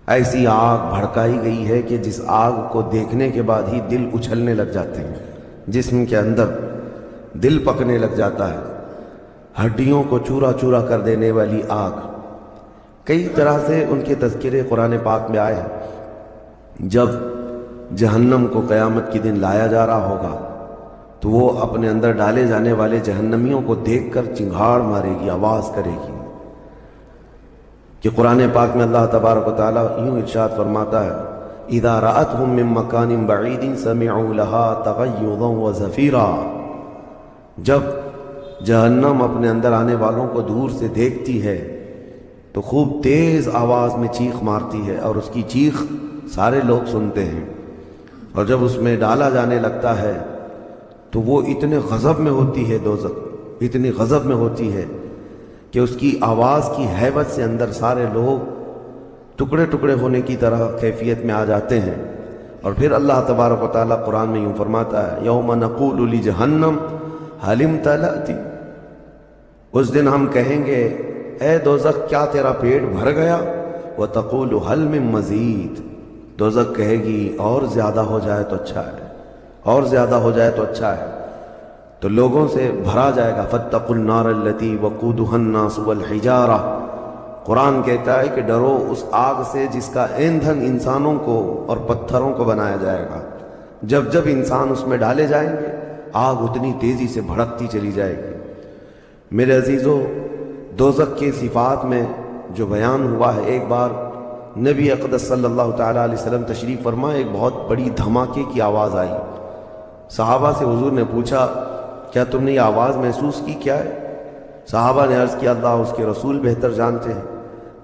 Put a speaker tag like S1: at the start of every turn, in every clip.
S1: ایسی آگ بھڑکائی گئی ہے کہ جس آگ کو دیکھنے کے بعد ہی دل اچھلنے لگ جاتے ہیں، جسم کے اندر دل پکنے لگ جاتا ہے، ہڈیوں کو چورا چورا کر دینے والی آگ۔ کئی طرح سے ان کے تذکرے قرآن پاک میں آئے ہیں۔ جب جہنم کو قیامت کے دن لایا جا رہا ہوگا تو وہ اپنے اندر ڈالے جانے والے جہنمیوں کو دیکھ کر چنگھاڑ مارے گی، آواز کرے گی کہ قرآن پاک میں اللہ تبارک و تعالیٰ یوں ارشاد فرماتا ہے اذا رأتهم من مکان بعید سمعوا لها تغیظا وزفیرا۔ جب جہنم اپنے اندر آنے والوں کو دور سے دیکھتی ہے تو خوب تیز آواز میں چیخ مارتی ہے، اور اس کی چیخ سارے لوگ سنتے ہیں۔ اور جب اس میں ڈالا جانے لگتا ہے تو وہ اتنے غضب میں ہوتی ہے، دوزخ اتنی غضب میں ہوتی ہے کہ اس کی آواز کی ہیبت سے اندر سارے لوگ ٹکڑے ٹکڑے ہونے کی طرح کیفیت میں آ جاتے ہیں۔ اور پھر اللہ تبارک و تعالیٰ قرآن میں یوں فرماتا ہے یوم نقول لجہنم هل امتلأت۔ اس دن ہم کہیں گے اے دوزخ کیا تیرا پیٹ بھر گیا؟ وتقول هل من مزید۔ دوزخ کہے گی اور زیادہ ہو جائے تو اچھا ہے، اور زیادہ ہو جائے تو اچھا ہے۔ تو لوگوں سے بھرا جائے گا فاتقوا النار التي وقودها الناس والحجارہ۔ قرآن کہتا ہے کہ ڈرو اس آگ سے جس کا ایندھن انسانوں کو اور پتھروں کو بنایا جائے گا۔ جب جب انسان اس میں ڈالے جائیں گے آگ اتنی تیزی سے بھڑکتی چلی جائے گی۔ میرے عزیزو، دوزخ کے صفات میں جو بیان ہوا ہے، ایک بار نبی اقدس صلی اللہ تعالیٰ علیہ وسلم تشریف فرما، ایک بہت بڑی دھماکے کی آواز آئی۔ صحابہ سے حضور نے پوچھا کیا تم نے یہ آواز محسوس کی، کیا ہے؟ صحابہ نے عرض کیا اللہ اس کے رسول بہتر جانتے ہیں۔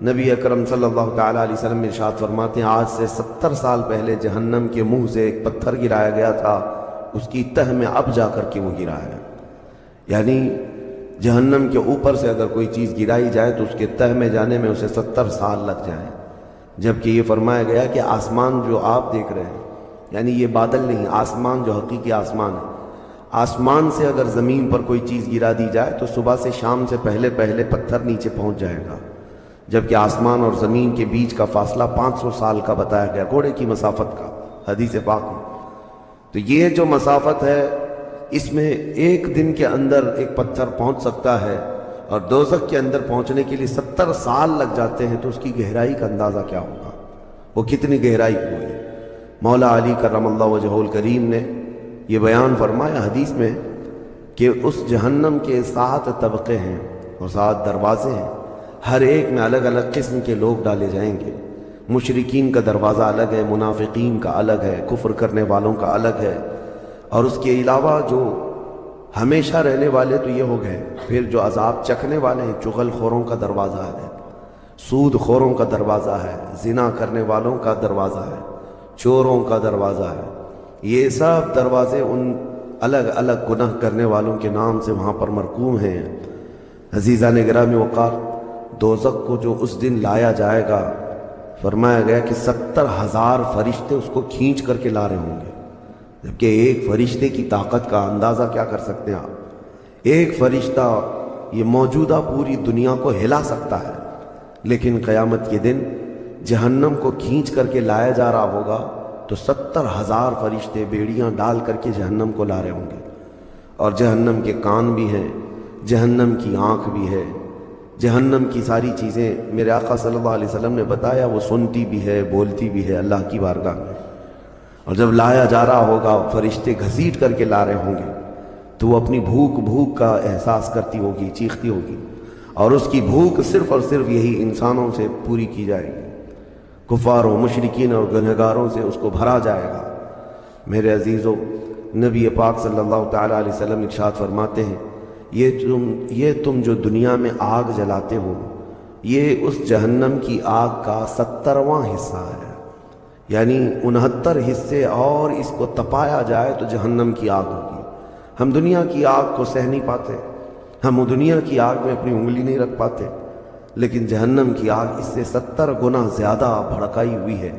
S1: نبی اکرم صلی اللہ تعالیٰ علیہ وسلم ارشاد فرماتے ہیں آج سے 70 سال پہلے جہنم کے منہ سے ایک پتھر گرایا گیا تھا، اس کی تہ میں اب جا کر کے وہ گرا ہے۔ یعنی جہنم کے اوپر سے اگر کوئی چیز گرائی جائے تو اس کے تہ میں جانے میں اسے 70 سال لگ جائیں۔ جبکہ یہ فرمایا گیا کہ آسمان جو آپ دیکھ رہے ہیں، یعنی یہ بادل نہیں، آسمان جو حقیقی آسمان ہے، آسمان سے اگر زمین پر کوئی چیز گرا دی جائے تو صبح سے شام سے پہلے پہلے پتھر نیچے پہنچ جائے گا، جبکہ آسمان اور زمین کے بیچ کا فاصلہ 500 سال کا بتایا گیا، گھوڑے کی مسافت کا، حدیث پاک میں۔ تو یہ جو مسافت ہے اس میں ایک دن کے اندر ایک پتھر پہنچ سکتا ہے، اور دوزخ کے اندر پہنچنے کے لیے 70 سال لگ جاتے ہیں، تو اس کی گہرائی کا اندازہ کیا ہوگا، وہ کتنی گہرائی ہوئی۔ مولا علی کرم اللہ وجہہ الکریم نے یہ بیان فرمایا حدیث میں کہ اس جہنم کے 7 طبقے ہیں اور 7 دروازے ہیں، ہر ایک میں الگ الگ قسم کے لوگ ڈالے جائیں گے۔ مشرکین کا دروازہ الگ ہے، منافقین کا الگ ہے، کفر کرنے والوں کا الگ ہے، اور اس کے علاوہ جو ہمیشہ رہنے والے تو یہ ہو گئے، پھر جو عذاب چکھنے والے ہیں، چغل خوروں کا دروازہ ہے، سود خوروں کا دروازہ ہے، زنا کرنے والوں کا دروازہ ہے، چوروں کا دروازہ ہے۔ یہ سب دروازے ان الگ الگ گناہ کرنے والوں کے نام سے وہاں پر مرقوم ہیں۔ عزیزان گرامی وقار، دوزخ کو جو اس دن لایا جائے گا، فرمایا گیا کہ 70,000 فرشتے اس کو کھینچ کر کے لا رہے ہوں گے، جبکہ ایک فرشتے کی طاقت کا اندازہ کیا کر سکتے ہیں آپ؟ ایک فرشتہ یہ موجودہ پوری دنیا کو ہلا سکتا ہے، لیکن قیامت کے دن جہنم کو کھینچ کر کے لایا جا رہا ہوگا تو 70,000 فرشتے بیڑیاں ڈال کر کے جہنم کو لا رہے ہوں گے، اور جہنم کے کان بھی ہیں، جہنم کی آنکھ بھی ہے، جہنم کی ساری چیزیں میرے آقا صلی اللہ علیہ وسلم نے بتایا وہ سنتی بھی ہے، بولتی بھی ہے اللہ کی بارگاہ میں۔ اور جب لایا جا رہا ہوگا فرشتے گھسیٹ کر کے لا رہے ہوں گے تو وہ اپنی بھوک کا احساس کرتی ہوگی، چیختی ہوگی، اور اس کی بھوک صرف اور صرف یہی انسانوں سے پوری کی جائے گی، کفاروں، مشرکین اور گنہگاروں سے اس کو بھرا جائے گا۔ میرے عزیزو، نبی پاک صلی اللہ تعالیٰ علیہ وسلم ارشاد فرماتے ہیں یہ تم جو دنیا میں آگ جلاتے ہو یہ اس جہنم کی آگ کا 70واں حصہ ہے، یعنی 69 حصے اور اس کو تپایا جائے تو جہنم کی آگ ہوگی۔ ہم دنیا کی آگ کو سہ نہیں پاتے، ہم دنیا کی آگ میں اپنی انگلی نہیں رکھ پاتے، لیکن جہنم کی آگ اس سے 70 گنا زیادہ بھڑکائی ہوئی ہے۔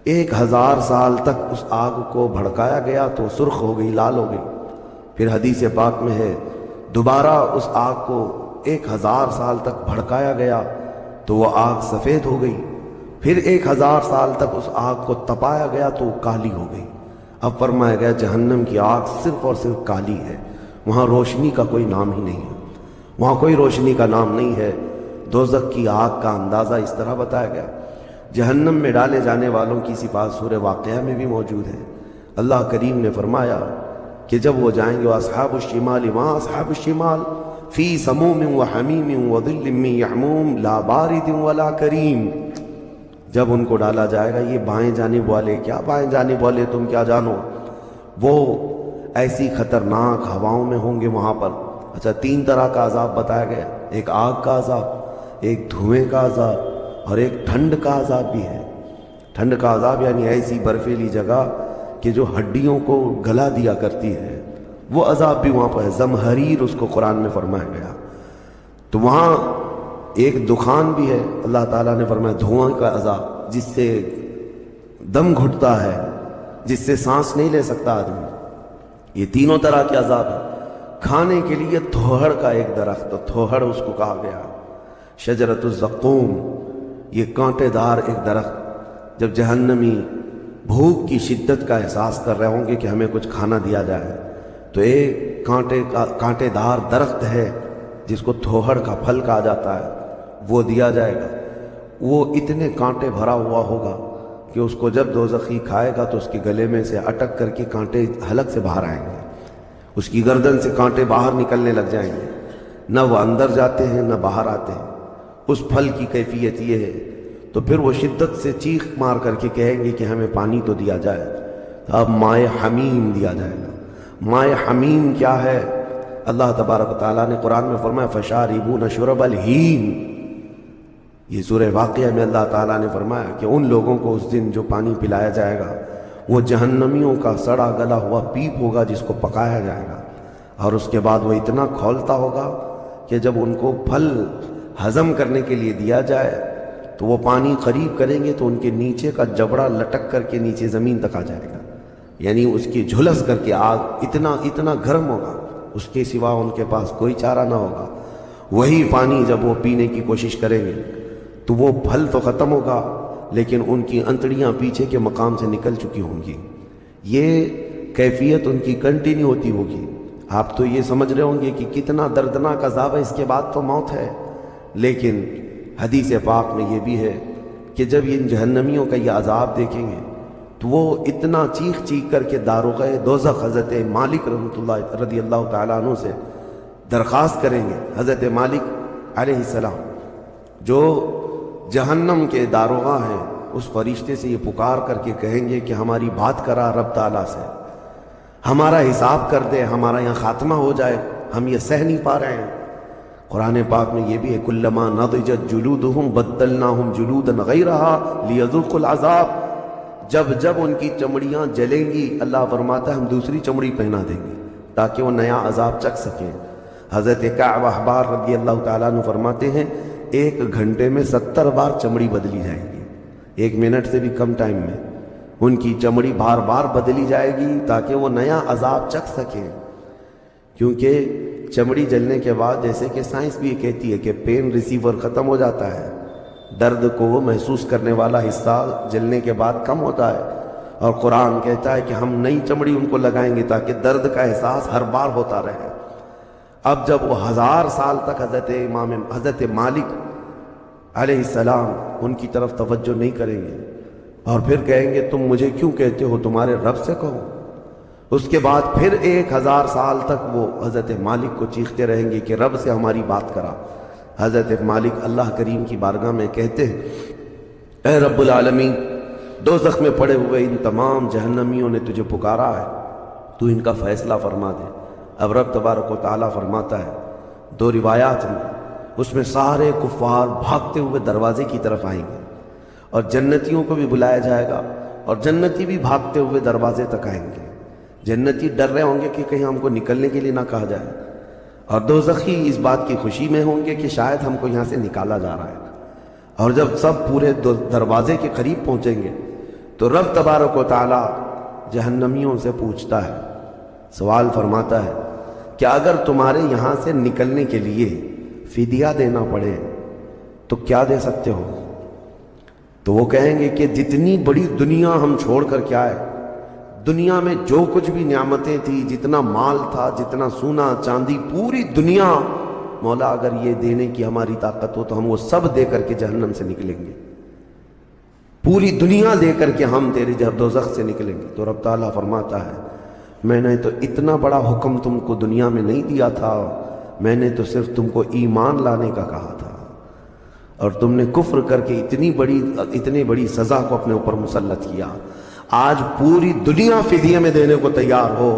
S1: 1000 سال تک اس آگ کو بھڑکایا گیا تو سرخ ہو گئی، لال ہو گئی، پھر حدیث پاک میں ہے دوبارہ اس آگ کو 1000 سال تک بھڑکایا گیا تو وہ آگ سفید ہو گئی، پھر 1000 سال تک اس آگ کو تپایا گیا تو وہ کالی ہو گئی۔ اب فرمایا گیا جہنم کی آگ صرف اور صرف کالی ہے، وہاں روشنی کا کوئی نام ہی نہیں ہے، وہاں کوئی روشنی کا نام نہیں ہے۔ دوزخ کی آگ کا اندازہ اس طرح بتایا گیا۔ جہنم میں ڈالے جانے والوں کی صفات سورہ واقعہ میں بھی موجود ہے۔ اللہ کریم نے فرمایا کہ جب وہ جائیں گے اصحاب الشمال وہاں اصحاب الشمال فی سموم و حمیم و ظل من یحموم لا بارد ولا کریم، جب ان کو ڈالا جائے گا، یہ بائیں جانب والے، کیا بائیں جانب والے تم کیا جانو، وہ ایسی خطرناک ہواؤں میں ہوں گے وہاں پر۔ اچھا 3 طرح کا عذاب بتایا گیا، ایک آگ کا عذاب، ایک دھوئیں کا عذاب، اور ایک ٹھنڈ کا عذاب بھی ہے۔ ٹھنڈ کا عذاب یعنی ایسی برفیلی جگہ کہ جو ہڈیوں کو گلا دیا کرتی ہے، وہ عذاب بھی وہاں پر ہے۔ زمہریر اس کو قرآن میں فرمایا گیا۔ تو وہاں ایک دخان بھی ہے، اللہ تعالیٰ نے فرمایا دھواں کا عذاب، جس سے دم گھٹتا ہے، جس سے سانس نہیں لے سکتا آدمی۔ یہ تینوں طرح کے عذاب ہیں۔ کھانے کے لیے تھوہڑ کا ایک درخت، تو تھوہڑ اس کو کہا گیا، شجرۃ الزقوم، یہ کانٹے دار ایک درخت۔ جب جہنمی بھوک کی شدت کا احساس کر رہے ہوں گے کہ ہمیں کچھ کھانا دیا جائے، تو ایک کانٹے دار درخت ہے جس کو تھوہڑ کا پھل کہا جاتا ہے، وہ دیا جائے گا۔ وہ اتنے کانٹے بھرا ہوا ہوگا کہ اس کو جب دوزخی کھائے گا تو اس کے گلے میں سے اٹک کر کے کانٹے حلق سے باہر آئیں گے، اس کی گردن سے کانٹے باہر نکلنے لگ جائیں گے، نہ وہ اندر جاتے ہیں نہ باہر آتے ہیں۔ اس پھل کی کیفیت یہ ہے، تو پھر وہ شدت سے چیخ مار کر کے کہیں گے کہ ہمیں پانی تو دیا جائے۔ اب مائع حمیم دیا جائے گا۔ مائع حمیم کیا ہے؟ اللہ تبارک و تعالیٰ نے قرآن میں فرمایا فشاربون شرب الہیم، یہ سورہ واقعہ میں اللہ تعالیٰ نے فرمایا کہ ان لوگوں کو اس دن جو پانی پلایا جائے گا وہ جہنمیوں کا سڑا گلا ہوا پیپ ہوگا جس کو پکایا جائے گا، اور اس کے بعد وہ اتنا کھولتا ہوگا کہ جب ان کو پھل ہضم کرنے کے لیے دیا جائے تو وہ پانی قریب کریں گے تو ان کے نیچے کا جبڑا لٹک کر کے نیچے زمین تک آ جائے گا، یعنی اس کی جھلس کر کے آگ اتنا گرم ہوگا، اس کے سوا ان کے پاس کوئی چارہ نہ ہوگا۔ وہی پانی جب وہ پینے کی کوشش کریں گے تو وہ پھل تو ختم ہوگا لیکن ان کی انتڑیاں پیچھے کے مقام سے نکل چکی ہوں گی۔ یہ کیفیت ان کی کنٹینیو ہوتی ہوگی۔ آپ تو یہ سمجھ رہے ہوں گے کہ کتنا دردناک عذاب ہے، اس کے بعد تو موت ہے، لیکن حدیث پاک میں یہ بھی ہے کہ جب ان جہنمیوں کا یہ عذاب دیکھیں گے تو وہ اتنا چیخ کر کے داروغہ دوزخ حضرت مالک رضی اللہ تعالیٰ عنہ سے درخواست کریں گے۔ حضرت مالک علیہ السلام جو جہنم کے داروغہ ہیں، اس فرشتے سے یہ پکار کر کے کہیں گے کہ ہماری بات کرا رب تعالیٰ سے، ہمارا حساب کر دے، ہمارا یہاں خاتمہ ہو جائے، ہم یہ سہ نہیں پا رہے ہیں۔ قرآن پاک میں یہ بھی ہے کلما نضجت جلودہم بدلناہم جلودا غیرہا لیذوقوا العذاب، جب ان کی چمڑیاں جلیں گی اللہ فرماتا ہے ہم دوسری چمڑی پہنا دیں گے تاکہ وہ نیا عذاب چکھ سکیں۔ حضرت کعب احبار رضی اللہ تعالیٰ عنہ فرماتے ہیں 1 گھنٹے میں 70 بار چمڑی بدلی جائے گی، 1 منٹ سے بھی کم ٹائم میں ان کی چمڑی بار بار بدلی جائے گی تاکہ وہ نیا عذاب چکھ سکیں۔ کیونکہ چمڑی جلنے کے بعد جیسے کہ سائنس بھی یہ کہتی ہے کہ پین ریسیور ختم ہو جاتا ہے، درد کو وہ محسوس کرنے والا حصہ جلنے کے بعد کم ہوتا ہے، اور قرآن کہتا ہے کہ ہم نئی چمڑی ان کو لگائیں گے تاکہ درد کا احساس ہر بار ہوتا رہے۔ اب جب وہ 1000 سال تک حضرت مالک علیہ السلام ان کی طرف توجہ نہیں کریں گے اور پھر کہیں گے تم مجھے کیوں کہتے ہو، تمہارے رب سے کہو، اس کے بعد پھر 1000 سال تک وہ حضرت مالک کو چیختے رہیں گے کہ رب سے ہماری بات کرا۔ حضرت مالک اللہ کریم کی بارگاہ میں کہتے ہیں اے رب العالمین، دوزخ میں پڑے ہوئے ان تمام جہنمیوں نے تجھے پکارا ہے، تو ان کا فیصلہ فرما دے۔ اب رب تبارک و تعالیٰ فرماتا ہے 2 روایات میں، اس میں سارے کفار بھاگتے ہوئے دروازے کی طرف آئیں گے اور جنتیوں کو بھی بلایا جائے گا اور جنتی بھی بھاگتے ہوئے دروازے تک آئیں گے۔ جنتی ڈر رہے ہوں گے کہ کہیں ہم کو نکلنے کے لیے نہ کہا جائے، اور دوزخی اس بات کی خوشی میں ہوں گے کہ شاید ہم کو یہاں سے نکالا جا رہا ہے۔ اور جب سب پورے دروازے کے قریب پہنچیں گے تو رب تبارک و تعالیٰ جہنمیوں سے پوچھتا ہے، سوال فرماتا ہے کہ اگر تمہارے یہاں سے نکلنے کے لیے فدیہ دینا پڑے تو کیا دے سکتے ہو؟ تو وہ کہیں گے کہ جتنی بڑی دنیا ہم چھوڑ کر کیا ہے، دنیا میں جو کچھ بھی نعمتیں تھی، جتنا مال تھا، جتنا سونا چاندی، پوری دنیا، مولا اگر یہ دینے کی ہماری طاقت ہو تو ہم وہ سب دے کر کے جہنم سے نکلیں گے، پوری دنیا دے کر کے ہم تیرے دوزخ سے نکلیں گے۔ تو رب تعالیٰ فرماتا ہے میں نے تو اتنا بڑا حکم تم کو دنیا میں نہیں دیا تھا، میں نے تو صرف تم کو ایمان لانے کا کہا تھا، اور تم نے کفر کر کے اتنی بڑی سزا کو اپنے اوپر مسلط کیا۔ آج پوری دنیا فدیے میں دینے کو تیار ہو،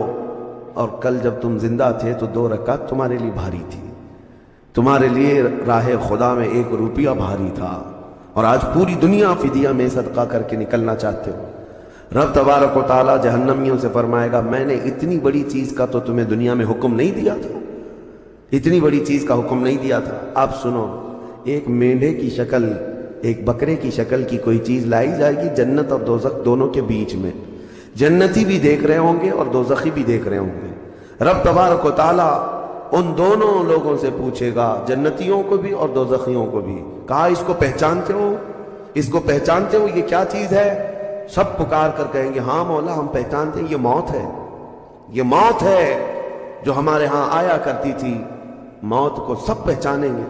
S1: اور کل جب تم زندہ تھے تو 2 رکعت تمہارے لیے بھاری تھی، تمہارے لیے راہ خدا میں 1 روپیہ بھاری تھا، اور آج پوری دنیا فدیہ میں صدقہ کر کے نکلنا چاہتے ہو۔ رب تبارک و تعالیٰ جہنمیوں سے فرمائے گا میں نے اتنی بڑی چیز کا تو تمہیں دنیا میں حکم نہیں دیا تھا، اتنی بڑی چیز کا حکم نہیں دیا تھا۔ اب سنو، ایک مینڈھے کی شکل، ایک بکرے کی شکل کی کوئی چیز لائی جائے گی جنت اور دوزخ دونوں کے بیچ میں، جنتی بھی دیکھ رہے ہوں گے اور دوزخی بھی دیکھ رہے ہوں گے۔ رب تبارک و تعالیٰ ان دونوں لوگوں سے پوچھے گا، جنتیوں کو بھی اور دوزخیوں کو بھی، کہا اس کو پہچانتے ہو، اس کو پہچانتے ہو، یہ کیا چیز ہے؟ سب پکار کر کہیں گے ہاں مولا ہم پہچانتے ہیں، یہ موت ہے، یہ موت ہے جو ہمارے ہاں آیا کرتی تھی، موت کو سب پہچانیں گے۔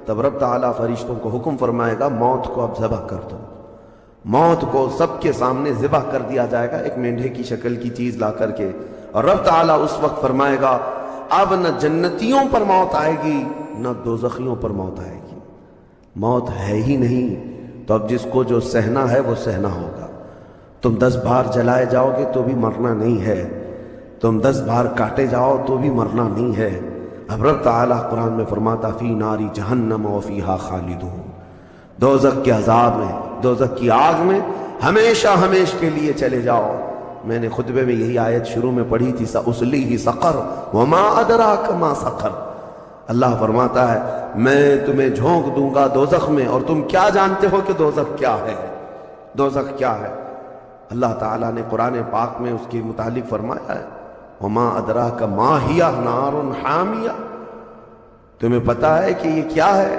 S1: تب رب تعالیٰ فرشتوں کو حکم فرمائے گا موت کو اب ذبح کر دو، موت کو سب کے سامنے ذبح کر دیا جائے گا ایک مینڈھے کی شکل کی چیز لا کر کے، اور رب تعالیٰ اس وقت فرمائے گا اب نہ جنتیوں پر موت آئے گی نہ دوزخیوں پر موت آئے گی، موت ہے ہی نہیں، تو اب جس کو جو سہنا ہے وہ سہنا ہوگا۔ تم 10 بار جلائے جاؤ گے تو بھی مرنا نہیں ہے، تم 10 بار کاٹے جاؤ تو بھی مرنا نہیں ہے۔ اب رب تعالیٰ قرآن میں فرماتا فی ناری جہنم و فیہا خالدون، دوزخ کے عذاب میں، دوزخ کی آگ میں ہمیشہ ہمیش کے لیے چلے جاؤ۔ میں نے خطبے میں یہی آیت شروع میں پڑھی تھی سأصلیہ سقر وما ادراک ما سقر، اللہ فرماتا ہے میں تمہیں جھونک دوں گا دوزخ میں اور تم کیا جانتے ہو کہ دوزخ کیا ہے، دوزخ کیا ہے۔ اللہ تعالیٰ نے قرآن پاک میں اس کے متعلق فرمایا ہے وما ادراک ما ہی نار حامیہ، تمہیں پتا ہے کہ یہ کیا ہے،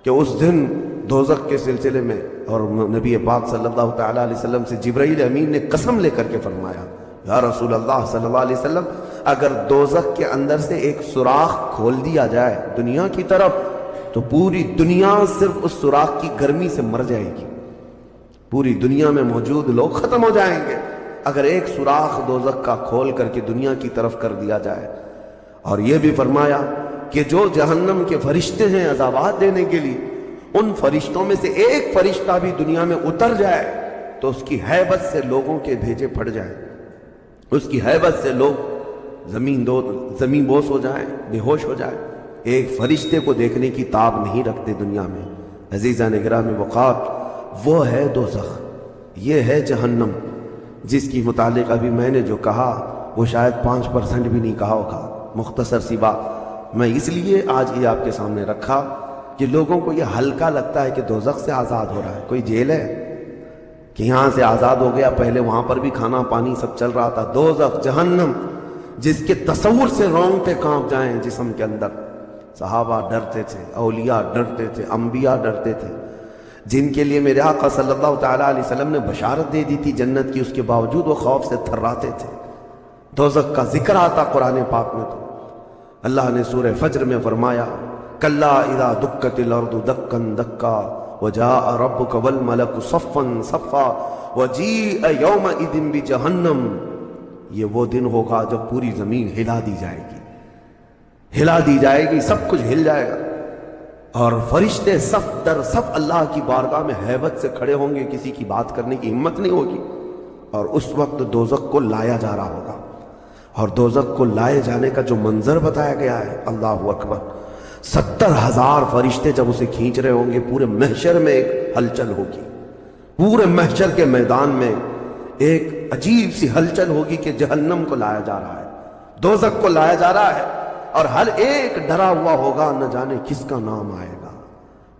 S1: کہ اس دن دوزخ کے سلسلے میں، اور نبی پاک صلی اللہ تعالیٰ علیہ وسلم سے جبرائیل امین نے قسم لے کر کے فرمایا یا رسول اللہ صلی اللہ علیہ وسلم اگر دوزخ کے اندر سے ایک سوراخ کھول دیا جائے دنیا کی طرف تو پوری دنیا صرف اس سوراخ کی گرمی سے مر جائے گی، پوری دنیا میں موجود لوگ ختم ہو جائیں گے اگر ایک سوراخ دوزخ کا کھول کر کے دنیا کی طرف کر دیا جائے۔ اور یہ بھی فرمایا کہ جو جہنم کے فرشتے ہیں عذابات دینے کے لیے، ان فرشتوں میں سے ایک فرشتہ بھی دنیا میں اتر جائے تو اس کی ہیبت سے لوگوں کے بھیجے پھٹ جائیں، اس کی ہیبت سے لوگ زمین بوس ہو جائیں، بے ہوش ہو جائیں، ایک فرشتے کو دیکھنے کی تاب نہیں رکھتے دنیا میں۔ عزیزان گرامی وقات، وہ ہے دوزخ، یہ ہے جہنم، جس کی متعلق ابھی میں نے جو کہا وہ شاید 5% بھی نہیں کہا ہوگا، مختصر سی بات میں اس لیے آج یہ آپ کے سامنے رکھا کہ لوگوں کو یہ ہلکا لگتا ہے کہ دوزخ سے آزاد ہو رہا ہے، کوئی جیل ہے کہ یہاں سے آزاد ہو گیا، پہلے وہاں پر بھی کھانا پانی سب چل رہا تھا۔ دوزخ، جہنم، جس کے تصور سے رونگٹے کانپ جائیں جسم کے اندر۔ صحابہ ڈرتے تھے، اولیاء ڈرتے تھے، انبیاء ڈرتے تھے، جن کے لیے میرے آقا صلی اللہ تعالیٰ علیہ وسلم نے بشارت دے دی تھی جنت کی، اس کے باوجود وہ خوف سے تھراتے تھے۔ دوزخ کا ذکر آتا قرآن پاک میں تو اللہ نے سورہ فجر میں فرمایا کلا اذا دکت الارض دکا دکا وجاء ربک والملک صفا صفا وجیء یومئذ بجہنم، یہ وہ دن ہوگا جب پوری زمین ہلا دی جائے گی، ہلا دی جائے گی، سب کچھ ہل جائے گا، اور فرشتے صف در صف اللہ کی بارگاہ میں ہیبت سے کھڑے ہوں گے، کسی کی بات کرنے کی ہمت نہیں ہوگی، اور اس وقت دوزخ کو لایا جا رہا ہوگا۔ اور دوزخ کو لائے جانے کا جو منظر بتایا گیا ہے، اللہ اکبر، 70,000 فرشتے جب اسے کھینچ رہے ہوں گے، پورے محشر میں ایک ہلچل ہوگی، پورے محشر کے میدان میں ایک عجیب سی ہلچل ہوگی کہ جہنم کو لایا جا رہا ہے، دوزخ کو لایا جا رہا ہے، اور ہر ایک ڈرا ہوا ہوگا، نہ جانے کس کا نام آئے گا،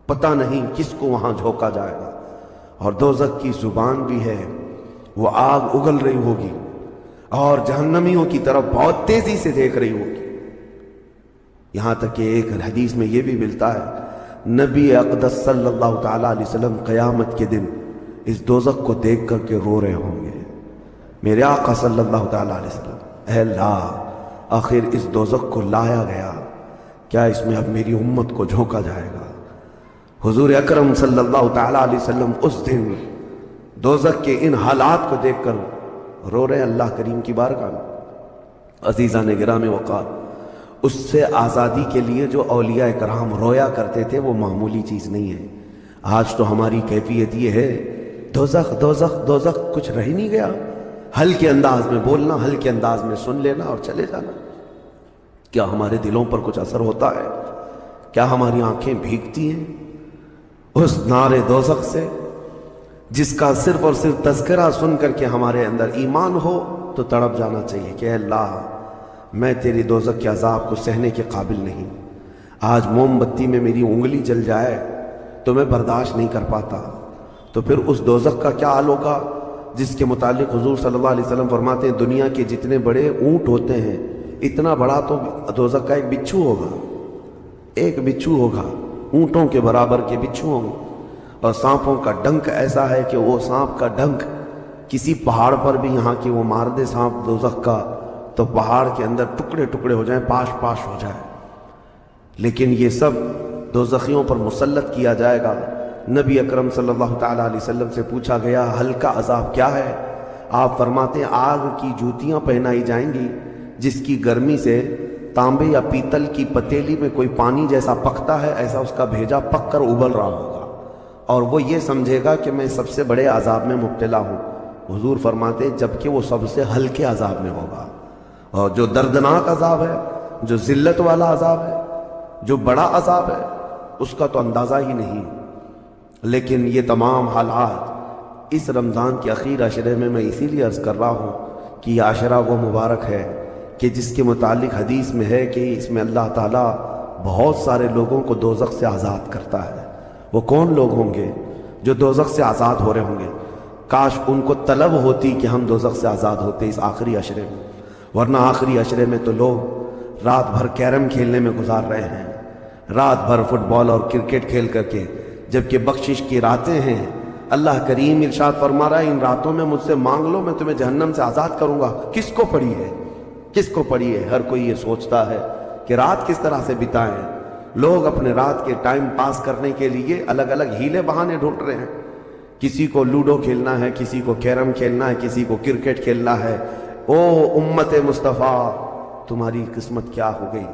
S1: پتہ نہیں کس کو وہاں جھونکا جائے گا۔ اور دوزخ کی زبان بھی ہے، وہ آگ اگل رہی ہوگی اور جہنمیوں کی طرف بہت تیزی سے دیکھ رہی ہوگی، یہاں تک کہ ایک حدیث میں یہ بھی ملتا ہے نبی اقدس صلی اللہ تعالیٰ علیہ وسلم قیامت کے دن اس دوزخ کو دیکھ کر کے رو رہے ہوں گے. میرے آقا صلی اللہ تعالیٰ علیہ وسلم، اے اللہ آخر اس دوزخ کو لایا گیا، کیا اس میں اب میری امت کو جھونکا جائے گا؟ حضور اکرم صلی اللہ تعالیٰ علیہ وسلم اس دن دوزخ کے ان حالات کو دیکھ کر رو رہے ہیں اللہ کریم کی بارگاہ میں. عزیزان گرامی وقار، اس سے آزادی کے لیے جو اولیاء کرام رویا کرتے تھے وہ معمولی چیز نہیں ہے. آج تو ہماری کیفیت یہ ہے دوزخ دوزخ دوزخ، کچھ رہ نہیں گیا. ہلکے انداز میں بولنا، ہلکے انداز میں سن لینا اور چلے جانا. کیا ہمارے دلوں پر کچھ اثر ہوتا ہے؟ کیا ہماری آنکھیں بھیگتی ہیں اس نعرے دوزخ سے جس کا صرف اور صرف تذکرہ سن کر کے ہمارے اندر ایمان ہو تو تڑپ جانا چاہیے کہ اے اللہ میں تیری دوزخ کے عذاب کو سہنے کے قابل نہیں. آج موم بتی میں میری انگلی جل جائے تو میں برداشت نہیں کر پاتا، تو پھر اس دوزخ کا کیا حال ہوگا جس کے متعلق حضور صلی اللہ علیہ وسلم فرماتے ہیں دنیا کے جتنے بڑے اونٹ ہوتے ہیں اتنا بڑا تو دوزخ کا ایک بچھو ہوگا. ایک بچھو ہوگا، اونٹوں کے برابر کے بچھو ہوں گے. اور سانپوں کا ڈنک ایسا ہے کہ وہ سانپ کا ڈنک کسی پہاڑ پر بھی یہاں کی وہ مار دے سانپ دوزخ کا تو پہاڑ کے اندر ٹکڑے ٹکڑے ہو جائیں، پاش پاش ہو جائے. لیکن یہ سب دوزخیوں پر مسلط کیا جائے گا. نبی اکرم صلی اللہ تعالیٰ علیہ وسلم سے پوچھا گیا ہلکا عذاب کیا ہے؟ آپ فرماتے ہیں آگ کی جوتیاں پہنائی جائیں گی جس کی گرمی سے تانبے یا پیتل کی پتیلی میں کوئی پانی جیسا پکتا ہے ایسا اس کا بھیجا پک کر ابل رہا ہوگا، اور وہ یہ سمجھے گا کہ میں سب سے بڑے عذاب میں مبتلا ہوں. حضور فرماتے ہیں جبکہ وہ سب سے ہلکے عذاب میں ہوگا. اور جو دردناک عذاب ہے، جو ذلت والا عذاب ہے، جو بڑا عذاب ہے، اس کا تو اندازہ ہی نہیں. لیکن یہ تمام حالات اس رمضان کے اخیر عشرے میں اسی لیے عرض کر رہا ہوں کہ یہ عشرہ وہ مبارک ہے کہ جس کے متعلق حدیث میں ہے کہ اس میں اللہ تعالیٰ بہت سارے لوگوں کو دوزخ سے آزاد کرتا ہے. وہ کون لوگ ہوں گے جو دوزخ سے آزاد ہو رہے ہوں گے؟ کاش ان کو طلب ہوتی کہ ہم دوزخ سے آزاد ہوتے اس آخری عشرے میں، ورنہ آخری عشرے میں تو لوگ رات بھر کیرم کھیلنے میں گزار رہے ہیں، رات بھر فٹ بال اور کرکٹ کھیل کر کے، جبکہ بخشش کی راتیں ہیں. اللہ کریم ارشاد فرما رہا ہے ان راتوں میں مجھ سے مانگ لو میں تمہیں جہنم سے آزاد کروں گا. کس کو پڑی ہے؟ کس کو پڑی ہے؟ ہر کوئی یہ سوچتا ہے کہ رات کس طرح سے بتائیں. لوگ اپنے رات کے ٹائم پاس کرنے کے لیے الگ الگ ہیلے بہانے ڈھونڈ رہے ہیں. کسی کو لوڈو کھیلنا ہے، کسی کو کیرم کھیلنا ہے، کسی کو کرکٹ کھیلنا ہے. او امت مصطفیٰ تمہاری قسمت کیا ہو گئی؟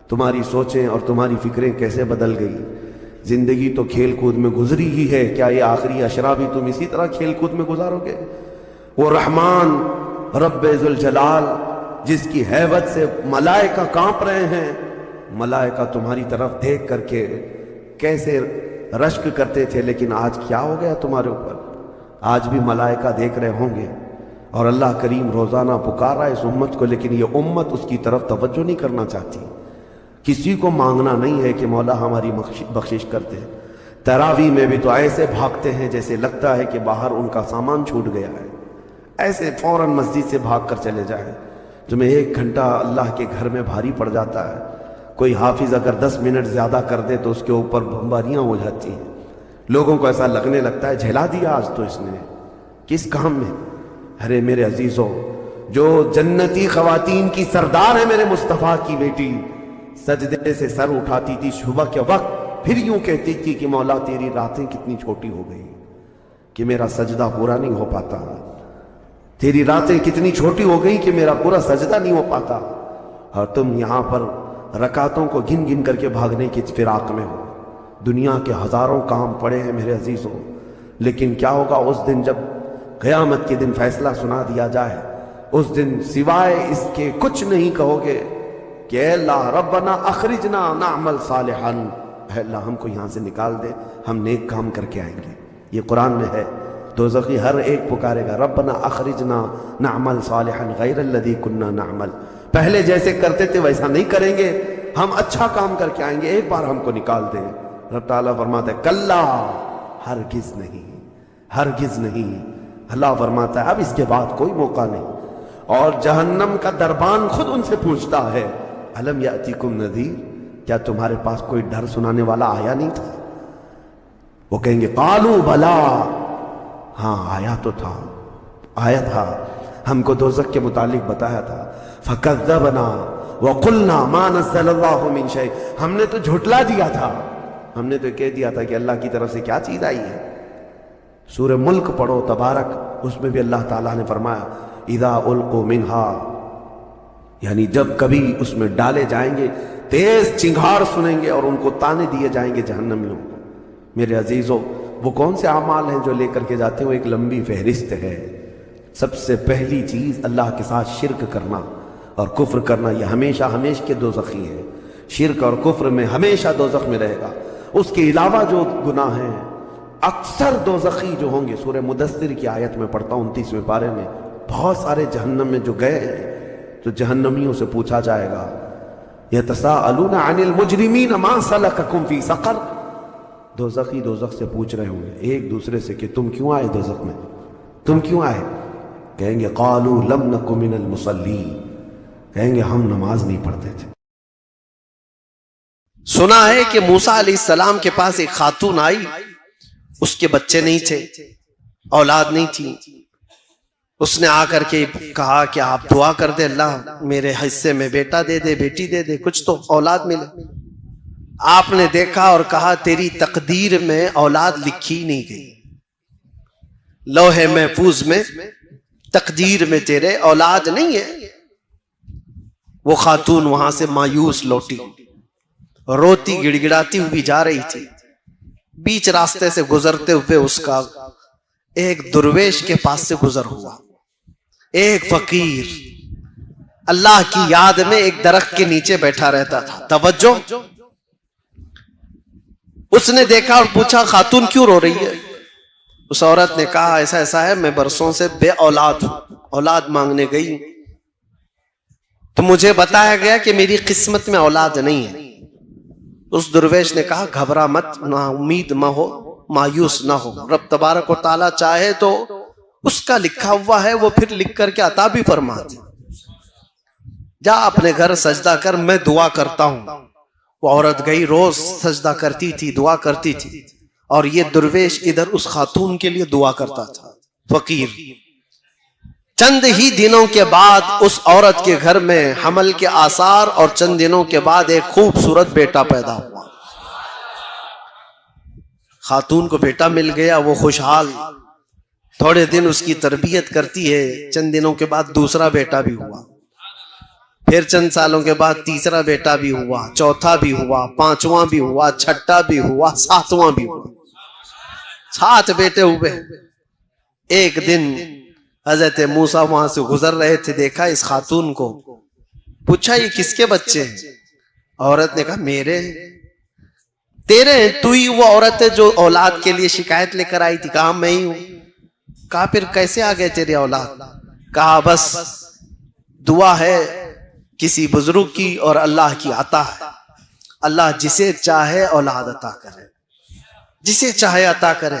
S1: تمہاری سوچیں اور تمہاری فکریں کیسے بدل گئی؟ زندگی تو کھیل کود میں گزری ہی ہے، کیا یہ آخری عشرہ بھی تم اسی طرح کھیل کود میں گزارو گے؟ وہ رحمان رب ذوالجلال جس کی ہیبت سے ملائکہ کانپ رہے ہیں، ملائکہ تمہاری طرف دیکھ کر کے کیسے رشک کرتے تھے، لیکن آج کیا ہو گیا تمہارے اوپر؟ آج بھی ملائکہ دیکھ رہے ہوں گے اور اللہ کریم روزانہ پکار رہا ہے اس امت کو، لیکن یہ امت اس کی طرف توجہ نہیں کرنا چاہتی. کسی کو مانگنا نہیں ہے کہ مولا ہماری بخشش کرتے. تراویح میں بھی تو ایسے بھاگتے ہیں جیسے لگتا ہے کہ باہر ان کا سامان چھوٹ گیا ہے، ایسے فوراً مسجد سے بھاگ کر چلے جائیں. تمہیں 1 گھنٹہ اللہ کے گھر میں بھاری پڑ جاتا ہے. کوئی حافظ اگر 10 منٹ زیادہ کر دے تو اس کے اوپر بمباریاں ہو جاتی ہیں. لوگوں کو ایسا لگنے لگتا ہے جھلا دیا آج تو اس نے، کس کام میں؟ ارے میرے عزیزوں، جو جنتی خواتین کی سردار ہے میرے مصطفیٰ کی بیٹی، سجدے سے سر اٹھاتی تھی صبح کے وقت، پھر یوں کہتی تھی کہ مولا تیری راتیں کتنی چھوٹی ہو گئی کہ میرا سجدہ پورا نہیں ہو پاتا، تیری راتیں کتنی چھوٹی ہو گئی کہ میرا پورا سجدہ نہیں ہو پاتا. اور تم یہاں پر رکعتوں کو گن گن کر کے بھاگنے کی فراق میں ہو. دنیا کے ہزاروں کام پڑے ہیں میرے عزیزوں، لیکن کیا ہوگا اس دن جب قیامت کے دن فیصلہ سنا دیا جائے؟ اس دن سوائے اس کے کچھ نہیں کہو گے کہ اے اللہ ربنا اخرجنا نعمل صالحا، اے اللہ ہم کو یہاں سے نکال دے، ہم نیک کام کر کے آئیں گے. یہ قرآن میں ہے. دوزخی ہر ایک پکارے گا ربنا اخرجنا نعمل صالحا غیر الذی کنا نعمل، پہلے جیسے کرتے تھے ویسا نہیں کریں گے، ہم اچھا کام کر کے آئیں گے، ایک بار ہم کو نکال دیں. رب تعالیٰ فرماتا ہے کلا، ہرگز نہیں، ہرگز نہیں. اللہ فرماتا ہے اب اس کے بعد کوئی موقع نہیں. اور جہنم کا دربان خود ان سے پوچھتا ہے الم یاتیکم نذیر، کیا تمہارے پاس کوئی ڈر سنانے والا آیا نہیں تھا؟ وہ کہیں گے قالوا بلا، ہاں آیا تو تھا، آیا تھا، ہم کو دوزخ کے متعلق بتایا تھا۔ فکذبنا وقلنا ما نزل اللہ من شیء، ہم نے تو جھٹلا دیا تھا، ہم نے تو کہہ دیا تھا کہ اللہ کی طرف سے کیا چیز آئی ہے۔ سورہ ملک پڑھو تبارک، اس میں بھی اللہ تعالیٰ نے فرمایا اذا القوا منہا، یعنی جب کبھی اس میں ڈالے جائیں گے تیز چنگھاڑ سنیں گے اور ان کو تانے دیے جائیں گے جہنمیوں کو۔ میرے عزیزو، وہ کون سے اعمال ہیں جو لے کر کے جاتے ہیں؟ وہ ایک لمبی فہرست ہے۔ سب سے پہلی چیز اللہ کے ساتھ شرک کرنا اور کفر کرنا، یہ ہمیشہ ہمیشہ کے دوزخی ہے۔ شرک اور کفر میں ہمیشہ دوزخ میں رہے گا۔ اس کے علاوہ جو گناہ ہیں اکثر دوزخی جو ہوں گے، سورہ مدثر کی آیت میں پڑھتا ہوں 29ویں پارے میں، بہت سارے جہنم میں جو گئے ہیں تو جہنمیوں سے پوچھا جائے گا یتساءلون عن المجرمین ما سلککم فی سقر، دوزخی دوزخ سے پوچھ رہے ہوں گے ایک دوسرے سے کہ تم کیوں آئے دوزخ میں، تم کیوں آئے؟ کہیں گے قالوا لم نک من المصلین، کہیں گے ہم نماز نہیں پڑھتے تھے۔
S2: سنا ہے کہ موسیٰ علیہ السلام کے پاس ایک خاتون آئی، اس کے بچے نہیں تھے، اولاد نہیں تھی۔ اس نے آ کر کے کہا کہ آپ دعا کر دے، اللہ میرے حصے میں بیٹا دے دے، بیٹی دے دے، کچھ تو اولاد ملے۔ آپ نے دیکھا اور کہا تیری تقدیر میں اولاد لکھی نہیں گئی، لوح محفوظ میں تقدیر میں تیرے اولاد نہیں ہے۔ وہ خاتون وہاں سے مایوس لوٹی، روتی گڑ گڑاتی ہوئی جا رہی تھی۔ بیچ راستے سے گزرتے ہوئے اس کا ایک درویش کے پاس سے گزر ہوا، ایک فقیر اللہ کی یاد میں ایک درخت کے نیچے بیٹھا رہتا تھا۔ توجہ، اس نے دیکھا اور پوچھا خاتون کیوں رو رہی ہے؟ اس عورت نے کہا ایسا ایسا ہے، میں برسوں سے بے اولاد ہوں، اولاد مانگنے گئی تو مجھے بتایا گیا کہ میری قسمت میں اولاد نہیں ہے۔ اس درویش نے کہا گھبرا مت، نا امید نہ ہو، مایوس نہ ہو، رب تبارک و تعالیٰ چاہے تو اس کا لکھا ہوا ہے وہ پھر لکھ کر کے عطا بھی فرماتے۔ جا اپنے گھر سجدہ کر، میں دعا کرتا ہوں۔ وہ عورت گئی، روز سجدہ کرتی تھی، دعا کرتی تھی، اور یہ درویش ادھر اس خاتون کے لیے دعا کرتا تھا، فقیر۔ چند ہی دنوں کے بعد اس عورت کے گھر میں حمل کے آثار، اور چند دنوں کے بعد ایک خوبصورت بیٹا پیدا ہوا۔ خاتون کو بیٹا مل گیا، وہ خوشحال، تھوڑے دن اس کی تربیت کرتی ہے، چند دنوں کے بعد دوسرا بیٹا بھی ہوا، پھر چند سالوں کے بعد تیسرا بیٹا بھی ہوا، چوتھا بھی ہوا، پانچواں بھی ہوا، چھٹا بھی ہوا، ساتواں بھی ہوا، 7 بیٹے ہوئے۔ ایک دن حضرت موسیٰ وہاں سے گزر رہے تھے، دیکھا اس خاتون کو، پوچھا یہ کس کے بچے ہیں؟ عورت نے کہا میرے۔ تیرے؟ تو ہی وہ عورت ہے جو اولاد کے لیے شکایت لے کر آئی تھی؟ کہا میں ہی ہوں۔ کہا پھر کیسے آ گئے تیرے اولاد؟ کہا بس دعا ہے کسی بزرگ کی اور اللہ کی عطا ہے، اللہ جسے چاہے اولاد عطا کرے، جسے چاہے عطا کرے۔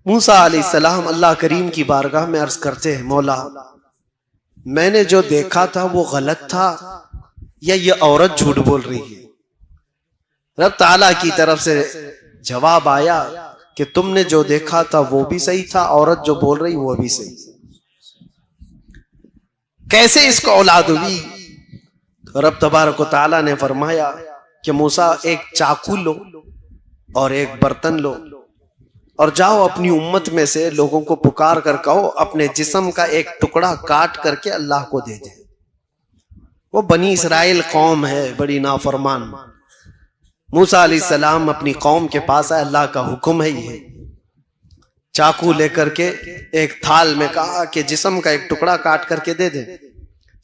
S2: موسیٰ علیہ السلام اللہ کریم کی بارگاہ میں عرض کرتے ہیں مولا میں نے جو دیکھا تھا وہ غلط تھا یا یہ عورت جھوٹ بول رہی ہے؟ رب تعالیٰ کی طرف سے جواب آیا کہ تم نے جو دیکھا تھا وہ بھی صحیح تھا، عورت جو بول رہی وہ بھی صحیح۔ کیسے اس کو اولاد ہوئی؟ رب تبارک و تعالیٰ نے فرمایا کہ موسیٰ ایک چاقو لو اور ایک برتن لو اور جاؤ اپنی امت میں سے لوگوں کو پکار کر کہو اپنے جسم کا ایک ٹکڑا کاٹ کر کے اللہ کو دے دیں۔ وہ بنی اسرائیل قوم ہے بڑی نافرمان۔ موسیٰ علیہ السلام اپنی قوم کے پاس آئے، اللہ کا حکم ہے یہ، چاقو لے کر کے ایک تھال میں کہا کہ جسم کا ایک ٹکڑا کاٹ کر کے دے دیں۔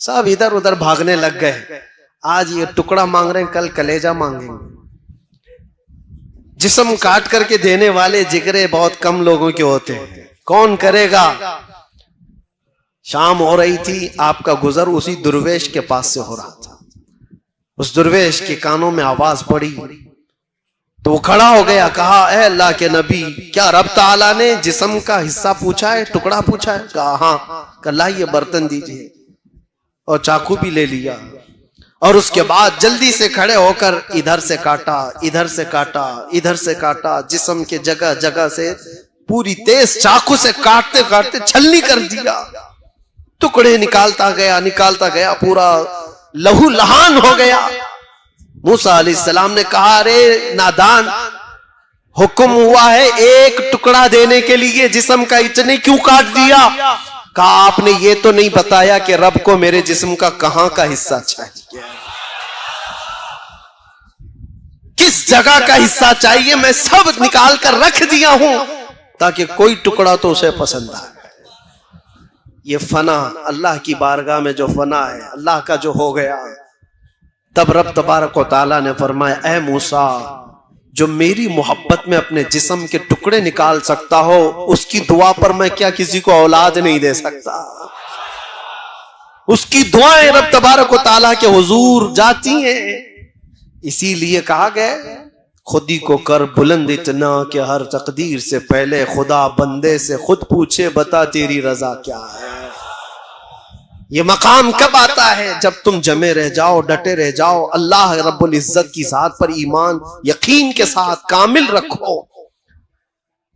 S2: سب ادھر ادھر بھاگنے لگ گئے، آج یہ ٹکڑا مانگ رہے ہیں، کل کلیجہ مانگیں گے۔ جسم کاٹ کر کے دینے والے جگرے بہت کم لوگوں کے ہوتے ہیں، کون کرے گا؟ شام ہو رہی تھی، آپ کا گزر اسی درویش کے پاس سے ہو رہا تھا۔ اس درویش کے کانوں میں آواز پڑی تو وہ کھڑا ہو گیا، کہا اے اللہ کے نبی کیا رب تعالیٰ نے جسم کا حصہ پوچھا ہے، ٹکڑا پوچھا ہے؟ کہا ہاں۔ کہ اللہ یہ برتن دیجئے، اور چاقو بھی لے لیا اور اس کے بعد جلدی سے کھڑے ہو کر ادھر سے کاٹا، ادھر سے کاٹا، ادھر سے کاٹا، جسم کے جگہ جگہ سے پوری تیز چاقو سے کاٹتے کاٹتے چھلنی کر دیا، ٹکڑے نکالتا گیا، پورا لہو لہان ہو گیا۔ موسیٰ علیہ السلام نے کہا ارے نادان، حکم ہوا ہے ایک ٹکڑا دینے کے لیے جسم کا، اتنے کیوں کاٹ دیا؟ کہا آپ نے یہ تو نہیں بتایا کہ رب کو میرے جسم کا کہاں کا حصہ چاہیے، کس جگہ کا حصہ چاہیے، میں سب نکال کر رکھ دیا ہوں تاکہ کوئی ٹکڑا تو اسے پسند آئے۔ یہ فنا، اللہ کی بارگاہ میں جو فنا ہے، اللہ کا جو ہو گیا، تب رب تبارک و تعالیٰ نے فرمایا اے موسیٰ، جو میری محبت میں اپنے جسم کے ٹکڑے نکال سکتا ہو، اس کی دعا پر میں کیا کسی کو اولاد نہیں دے سکتا؟ اس کی دعائیں رب تبارک و تعالیٰ کے حضور جاتی ہیں۔ اسی لیے کہا گیا خود ہی کو کر بلند اتنا کہ ہر تقدیر سے پہلے خدا بندے سے خود پوچھے بتا تیری رضا کیا ہے۔ یہ مقام کب آتا ہے؟ جب تم جمے رہ جاؤ، ڈٹے رہ جاؤ، اللہ رب العزت کی ذات پر ایمان یقین کے ساتھ کامل رکھو۔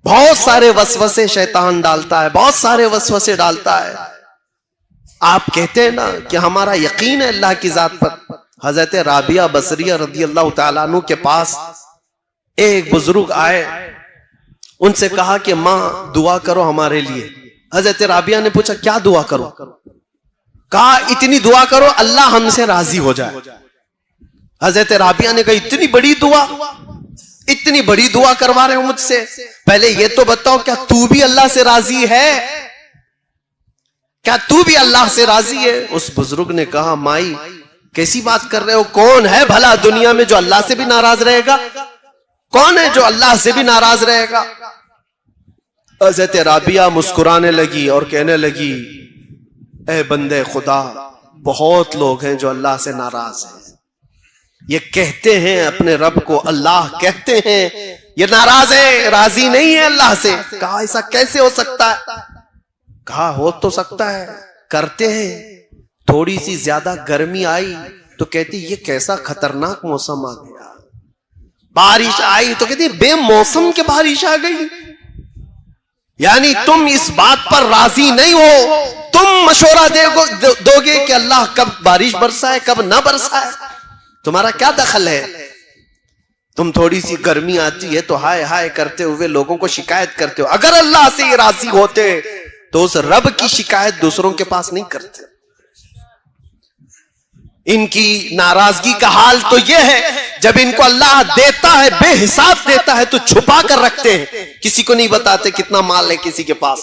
S2: بہت سارے وسوسے شیطان ڈالتا ہے، بہت سارے وسوسے ڈالتا ہے۔ آپ کہتے ہیں نا کہ ہمارا یقین ہے اللہ کی ذات پر۔ حضرت رابعہ بصریہ رضی اللہ تعالیٰ عنہ کے پاس ایک بزرگ آئے، ان سے کہا کہ ماں دعا کرو ہمارے لیے۔ حضرت رابعہ نے پوچھا کیا دعا کرو؟ کہا اتنی دعا کرو اللہ ہم سے راضی ہو جائے۔ حضرت رابعہ نے کہا اتنی بڑی دعا، اتنی بڑی دعا کروا رہے ہو مجھ سے، پہلے یہ تو بتاؤ کیا تو بھی اللہ سے راضی ہے؟ کیا تو بھی اللہ سے راضی ہے؟ اس بزرگ نے کہا مائی کیسی بات کر رہے ہو، کون ہے بھلا دنیا میں جو اللہ سے بھی ناراض رہے گا؟ کون ہے جو اللہ سے بھی ناراض رہے گا؟ حضرت رابعہ مسکرانے لگی اور کہنے لگی اے بندے خدا، بہت لوگ ہیں جو اللہ سے ناراض ہیں، یہ کہتے ہیں اپنے رب کو اللہ کہتے ہیں، یہ ناراض ہے، راضی نہیں ہے اللہ سے۔ کہا ایسا کیسے ہو سکتا ہے؟ کہا ہو تو سکتا ہے، کرتے ہیں۔ تھوڑی سی زیادہ گرمی آئی تو کہتی یہ کیسا خطرناک موسم آ گیا، بارش آئی تو کہتی بے موسم کے بارش آ گئی۔ یعنی تم اس بات پر راضی نہیں ہو، تم مشورہ دو گے کہ اللہ کب بارش برسائے کب نہ برسائے، تمہارا کیا دخل ہے؟ تم تھوڑی سی گرمی آتی ہے تو ہائے ہائے کرتے ہوئے لوگوں کو شکایت کرتے ہو۔ اگر اللہ سے یہ راضی ہوتے تو اس رب کی شکایت دوسروں کے پاس نہیں کرتے۔ ان کی ناراضگی کا حال تو یہ ہے جب ان کو اللہ دیتا ہے بے حساب دیتا ہے تو چھپا کر رکھتے ہیں، کسی کو نہیں بتاتے کتنا مال ہے کسی کے پاس،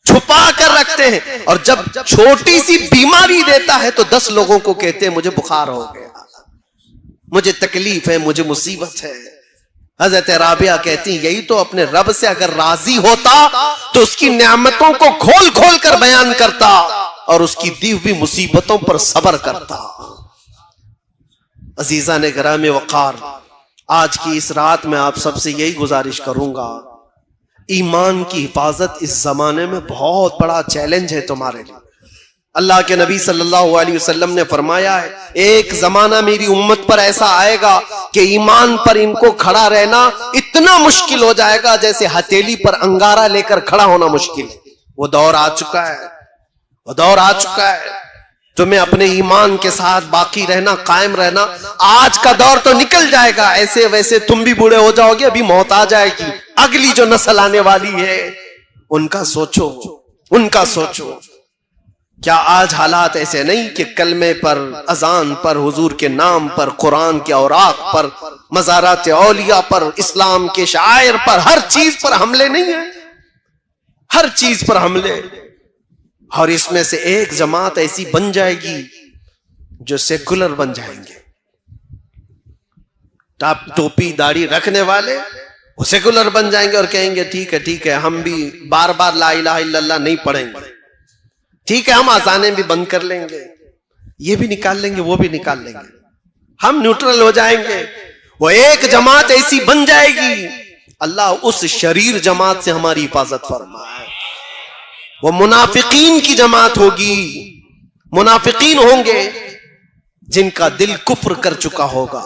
S2: چھپا کر رکھتے ہیں، اور جب چھوٹی سی بیماری دیتا ہے تو 10 لوگوں کو کہتے ہیں مجھے بخار ہو گیا، مجھے تکلیف ہے، مجھے مصیبت ہے۔ حضرت رابعہ کہتی ہیں یہی تو اپنے رب سے اگر راضی ہوتا تو اس کی نعمتوں کو کھول کھول کر بیان کرتا اور اس کی دی ہوئی مصیبتوں پر صبر کرتا۔ عزیزان گرامی وقار، آج کی اس رات میں آپ سب سے یہی گزارش کروں گا، ایمان کی حفاظت اس زمانے میں بہت بڑا چیلنج ہے تمہارے لیے۔ اللہ کے نبی صلی اللہ علیہ وسلم نے فرمایا ہے ایک زمانہ میری امت پر ایسا آئے گا کہ ایمان پر ان کو کھڑا رہنا اتنا مشکل ہو جائے گا جیسے ہتھیلی پر انگارہ لے کر کھڑا ہونا مشکل ہے۔ وہ دور آ چکا ہے، وہ دور آ چکا ہے۔ تمہیں اپنے ایمان کے ساتھ باقی رہنا، قائم رہنا۔ آج کا دور تو نکل جائے گا، ایسے ویسے تم بھی بوڑھے ہو جاؤ گے، ابھی موت آ جائے گی۔ اگلی جو نسل آنے والی ہے ان کا سوچو، ان کا سوچو۔ کیا آج حالات ایسے نہیں کہ کلمے پر، اذان پر، حضور کے نام پر، قرآن کے اوراق پر، مزارات اولیاء پر، اسلام کے شعائر پر، ہر چیز پر حملے نہیں ہیں؟ ہر چیز پر حملے۔ اور اس میں سے ایک جماعت ایسی بن جائے گی جو سیکولر بن جائیں گے، ٹوپی داڑھی رکھنے والے وہ سیکولر بن جائیں گے اور کہیں گے ٹھیک ہے ٹھیک ہے، ہم بھی بار بار لا الہ الا اللہ نہیں پڑھیں گے، ٹھیک ہے ہم آزانیں بھی بند کر لیں گے، یہ بھی نکال لیں گے وہ بھی نکال لیں گے، ہم نیوٹرل ہو جائیں گے۔ وہ ایک جماعت ایسی بن جائے گی، اللہ اس شریر جماعت سے ہماری حفاظت فرمائے۔ وہ منافقین کی جماعت ہوگی، منافقین ہوں گے جن کا دل کفر کر چکا ہوگا،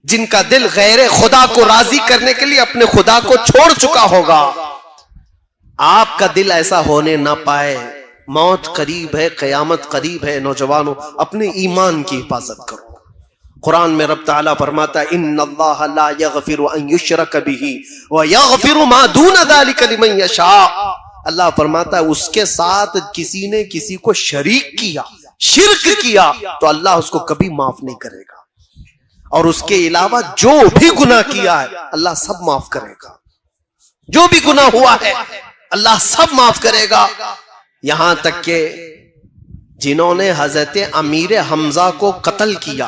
S2: جن کا دل غیر خدا کو راضی کرنے کے لیے اپنے خدا کو چھوڑ چکا ہوگا، آپ کا دل ایسا ہونے نہ پائے۔ موت قریب ہے، قیامت قریب ہے، نوجوانوں اپنے ایمان کی حفاظت کرو۔ قرآن میں رب تعالیٰ فرماتا ہے ان اللہ لا یغفر ان یشرک بہ ویغفر ما دون ذلک لمن یشاء۔ اللہ فرماتا ہے اس کے ساتھ کسی نے کسی کو شریک کیا، شرک کیا، تو اللہ اس کو کبھی معاف نہیں کرے گا، اور اس کے علاوہ جو بھی گناہ کیا ہے اللہ سب معاف کرے گا۔ جو بھی گناہ ہوا ہے اللہ سب معاف کرے گا، یہاں تک کہ جنہوں نے حضرت امیر حمزہ کو قتل کیا،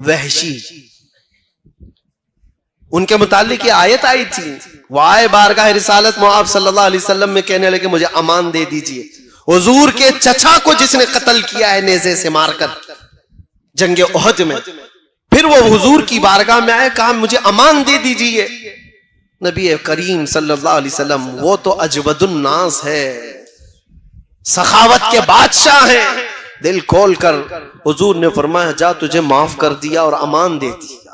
S2: وحشی، ان کے متعلق یہ آیت آئی تھی، وہ آئے بارگاہ رسالت آپ صلی اللہ علیہ وسلم میں کہنے لگے مجھے امان دے دیجئے۔ حضور کے چچا کو جس نے قتل کیا ہے نیزے سے مار کر جنگ احد میں، پھر وہ حضور کی بارگاہ میں آئے، کہا مجھے امان دے دیجئے۔ نبی کریم صلی اللہ علیہ وسلم وہ تو اجود الناس ہے، سخاوت کے بادشاہ ہیں، دل کھول کر حضور نے فرمایا جا تجھے معاف کر دیا اور امان دے دیا۔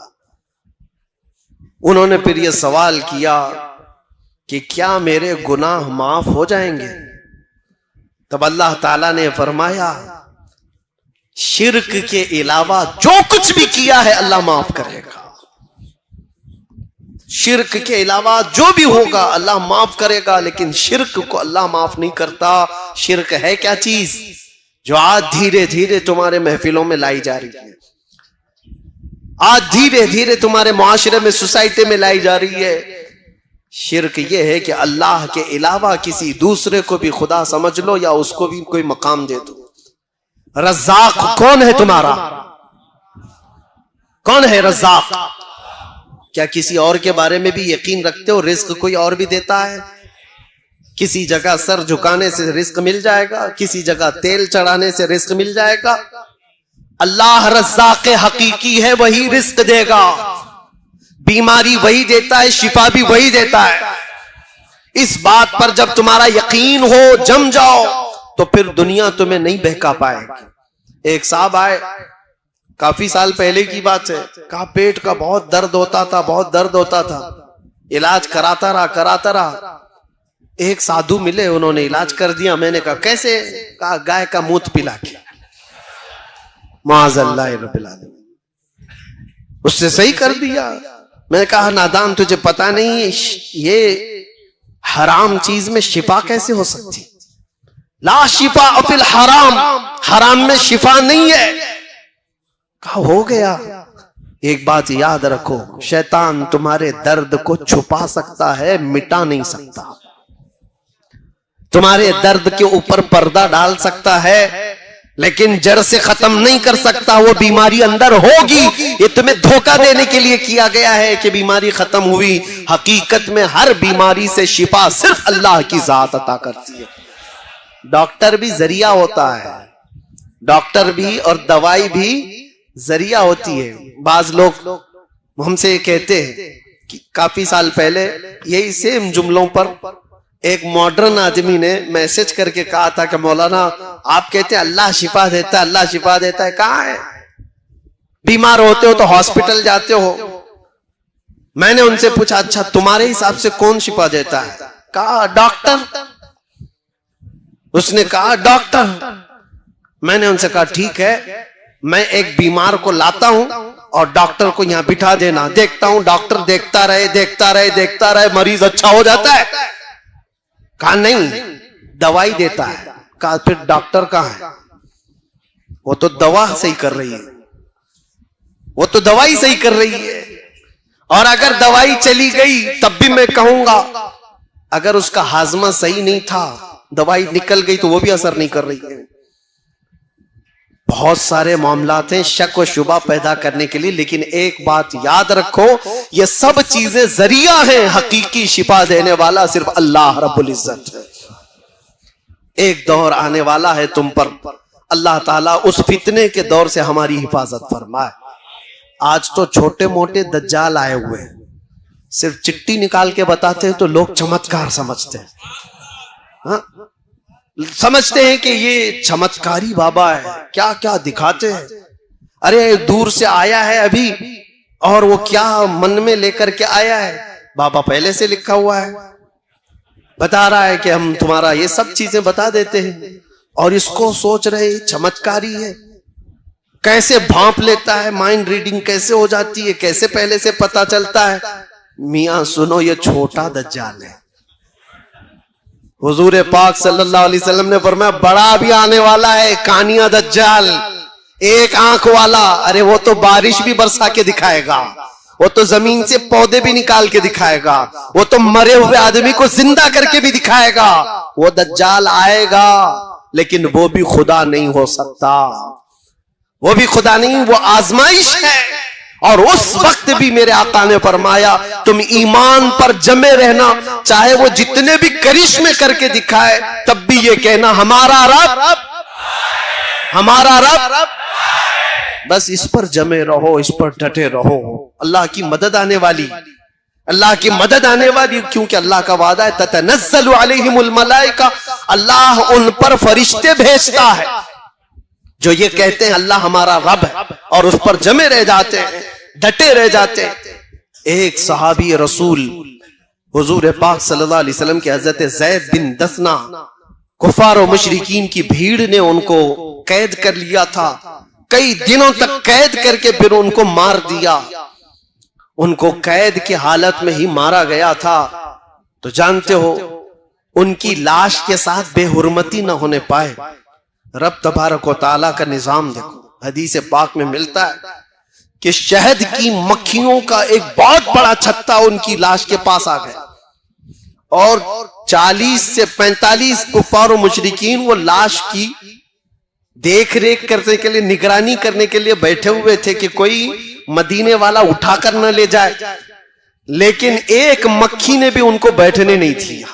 S2: انہوں نے پھر یہ سوال کیا کہ کیا میرے گناہ معاف ہو جائیں گے؟ تب اللہ تعالیٰ نے فرمایا شرک کے علاوہ جو کچھ بھی کیا ہے اللہ معاف کرے گا، شرک کے علاوہ جو بھی ہوگا اللہ معاف کرے گا، لیکن شرک کو اللہ معاف نہیں کرتا۔ شرک ہے کیا چیز جو آج دھیرے دھیرے تمہارے محفلوں میں لائی جا رہی ہے، آج دھیرے دھیرے تمہارے معاشرے میں، سوسائٹی میں لائی جا رہی ہے۔ شرک یہ ہے کہ اللہ کے علاوہ کسی دوسرے کو بھی خدا سمجھ لو یا اس کو بھی کوئی مقام دے دو۔ رزاق کون ہے تمہارا؟ کون ہے رزاق؟ کیا کسی اور کے بارے میں بھی یقین رکھتے ہو رزق کوئی اور بھی دیتا ہے؟ کسی جگہ سر جھکانے سے رزق مل جائے گا، کسی جگہ تیل چڑھانے سے رزق مل جائے گا؟ اللہ رزاق حقیقی ہے، وہی رزق دے گا، بیماری وہی دیتا ہے، شفا بھی وہی دیتا ہے۔ اس بات پر جب تمہارا یقین ہو، جم جاؤ، تو پھر دنیا تمہیں نہیں بہکا پائے گی۔ ایک صاحب آئے، کافی سال پہلے کی بات ہے، کہا پیٹ کا بہت درد ہوتا تھا، بہت درد ہوتا تھا، علاج کراتا رہا۔ ایک سادھو ملے، انہوں نے علاج کر دیا۔ میں نے کہا کیسے؟ کہا گائے کا موت پلا کے۔ معاذ اللہ رب العالمین، اس سے صحیح کر دیا۔ میں نے کہا نادان تجھے پتا نہیں یہ حرام چیز میں شفا کیسے ہو سکتی؟ لا شفا فی الحرام، حرام میں شفا نہیں ہے۔ کہا ہو گیا۔ ایک بات یاد رکھو، شیطان تمہارے درد کو چھپا سکتا ہے، مٹا نہیں سکتا۔ تمہارے درد کے اوپر پردہ ڈال سکتا ہے، لیکن جڑ سے ختم نہیں کر سکتا۔ وہ بیماری اندر ہوگی، یہ تمہیں دھوکہ دینے کے لیے کیا گیا ہے کہ بیماری ختم ہوئی۔ حقیقت میں ہر بیماری سے شفا صرف اللہ کی ذات عطا کرتی ہے۔ ڈاکٹر بھی ذریعہ ہوتا ہے، ڈاکٹر بھی اور دوائی بھی ذریعہ ہوتی ہے۔ بعض لوگ ہم سے کہتے ہیں کہ کافی سال پہلے یہی سیم جملوں پر ایک ماڈرن آدمی نے میسج کر کے کہا تھا کہ مولانا آپ کہتے ہیں اللہ شفا دیتا ہے، اللہ شفا دیتا ہے، کہاں ہے؟ بیمار ہوتے ہو تو ہاسپٹل جاتے ہو۔ میں نے ان سے پوچھا اچھا تمہارے حساب سے کون شفا دیتا ہے؟ کہا ڈاکٹر۔ اس نے کہا ڈاکٹر۔ میں نے ان سے کہا ٹھیک ہے، میں ایک بیمار کو لاتا ہوں اور ڈاکٹر کو یہاں بٹھا دینا، دیکھتا ہوں ڈاکٹر دیکھتا رہے مریض اچھا ہو جاتا ہے۔ کہا نہیں، دوائی دیتا ہے۔ کہا پھر ڈاکٹر کہاں ہے؟ وہ تو دوا صحیح کر رہی ہے، وہ تو دوائی صحیح کر رہی ہے۔ اور اگر دوائی چلی گئی تب بھی میں کہوں گا اگر اس کا ہاضمہ صحیح نہیں تھا، دوائی نکل گئی تو وہ بھی اثر نہیں کر رہی ہے۔ بہت سارے معاملات ہیں شک و شبہ پیدا کرنے کے لیے، لیکن ایک بات یاد رکھو، یہ سب چیزیں ذریعہ ہیں، حقیقی شفا دینے والا صرف اللہ رب العزت ہے۔ ایک دور آنے والا ہے تم پر، اللہ تعالیٰ اس فتنے کے دور سے ہماری حفاظت فرمائے۔ آج تو چھوٹے موٹے دجال آئے ہوئے ہیں، صرف چٹی نکال کے بتاتے ہیں تو لوگ چمتکار سمجھتے ہیں۔ ہاں سمجھتے ہیں کہ یہ چمتکاری بابا ہے، کیا کیا دکھاتے ہیں، ارے دور سے آیا ہے ابھی اور وہ کیا من میں لے کر کے آیا ہے، بابا پہلے سے لکھا ہوا ہے، بتا رہا ہے کہ ہم تمہارا یہ سب چیزیں بتا دیتے ہیں، اور اس کو سوچ رہے چمتکاری ہے، کیسے بھانپ لیتا ہے، مائنڈ ریڈنگ کیسے ہو جاتی ہے، کیسے پہلے سے پتا چلتا ہے۔ میاں سنو، یہ چھوٹا دجال ہے۔ حضور پاک صلی اللہ علیہ وسلم نے فرمایا بڑا بھی آنے والا ہے، کانیا دجال، ایک آنکھ والا، ارے وہ تو بارش بھی برسا کے دکھائے گا، وہ تو زمین سے پودے بھی نکال کے دکھائے گا، وہ تو مرے ہوئے آدمی کو زندہ کر کے بھی دکھائے گا۔ وہ دجال آئے گا لیکن وہ بھی خدا نہیں ہو سکتا، وہ بھی خدا نہیں، وہ آزمائش ہے۔ اور اس وقت بھی میرے آقا نے فرمایا تم ایمان پر جمے رہنا، چاہے وہ جتنے بھی کرشمے کر کے دکھائے تب بھی یہ کہنا ہمارا رب، ہمارا رب، بس اس پر جمے رہو، اس پر ڈٹے رہو۔ اللہ کی مدد آنے والی، اللہ کی مدد آنے والی، کیونکہ اللہ کا وعدہ ہے تتنزل علیہم الملائکہ، اللہ ان پر فرشتے بھیجتا ہے جو یہ کہتے ہیں اللہ ہمارا رب ہے، اور اس پر جمے رہ جاتے ہیں، ڈٹے رہ جاتے ہیں۔ ایک صحابی رسول حضور پاک صلی اللہ علیہ وسلم کے حضرت زید بن دثنہ، کفار و مشرکین کی بھیڑ نے ان کو قید کر لیا تھا، کئی دنوں تک قید کر کے پھر ان کو مار دیا، ان کو قید کی حالت میں ہی مارا گیا تھا۔ تو جانتے ہو ان کی لاش کے ساتھ بے حرمتی نہ ہونے پائے۔ رب تبارک و تعالیٰ کا نظام دیکھو، حدیث پاک میں ملتا ہے کہ شہد کی مکھیوں کا ایک بہت بڑا چھتا ان کی لاش کے پاس آ گیا، اور 40 سے 45 کفار و مشرکین وہ لاش کی دیکھ ریکھ کرنے کے لیے، نگرانی کرنے کے لیے بیٹھے ہوئے تھے کہ کوئی مدینے والا اٹھا کر نہ لے جائے، لیکن ایک مکھی نے بھی ان کو بیٹھنے نہیں دیا،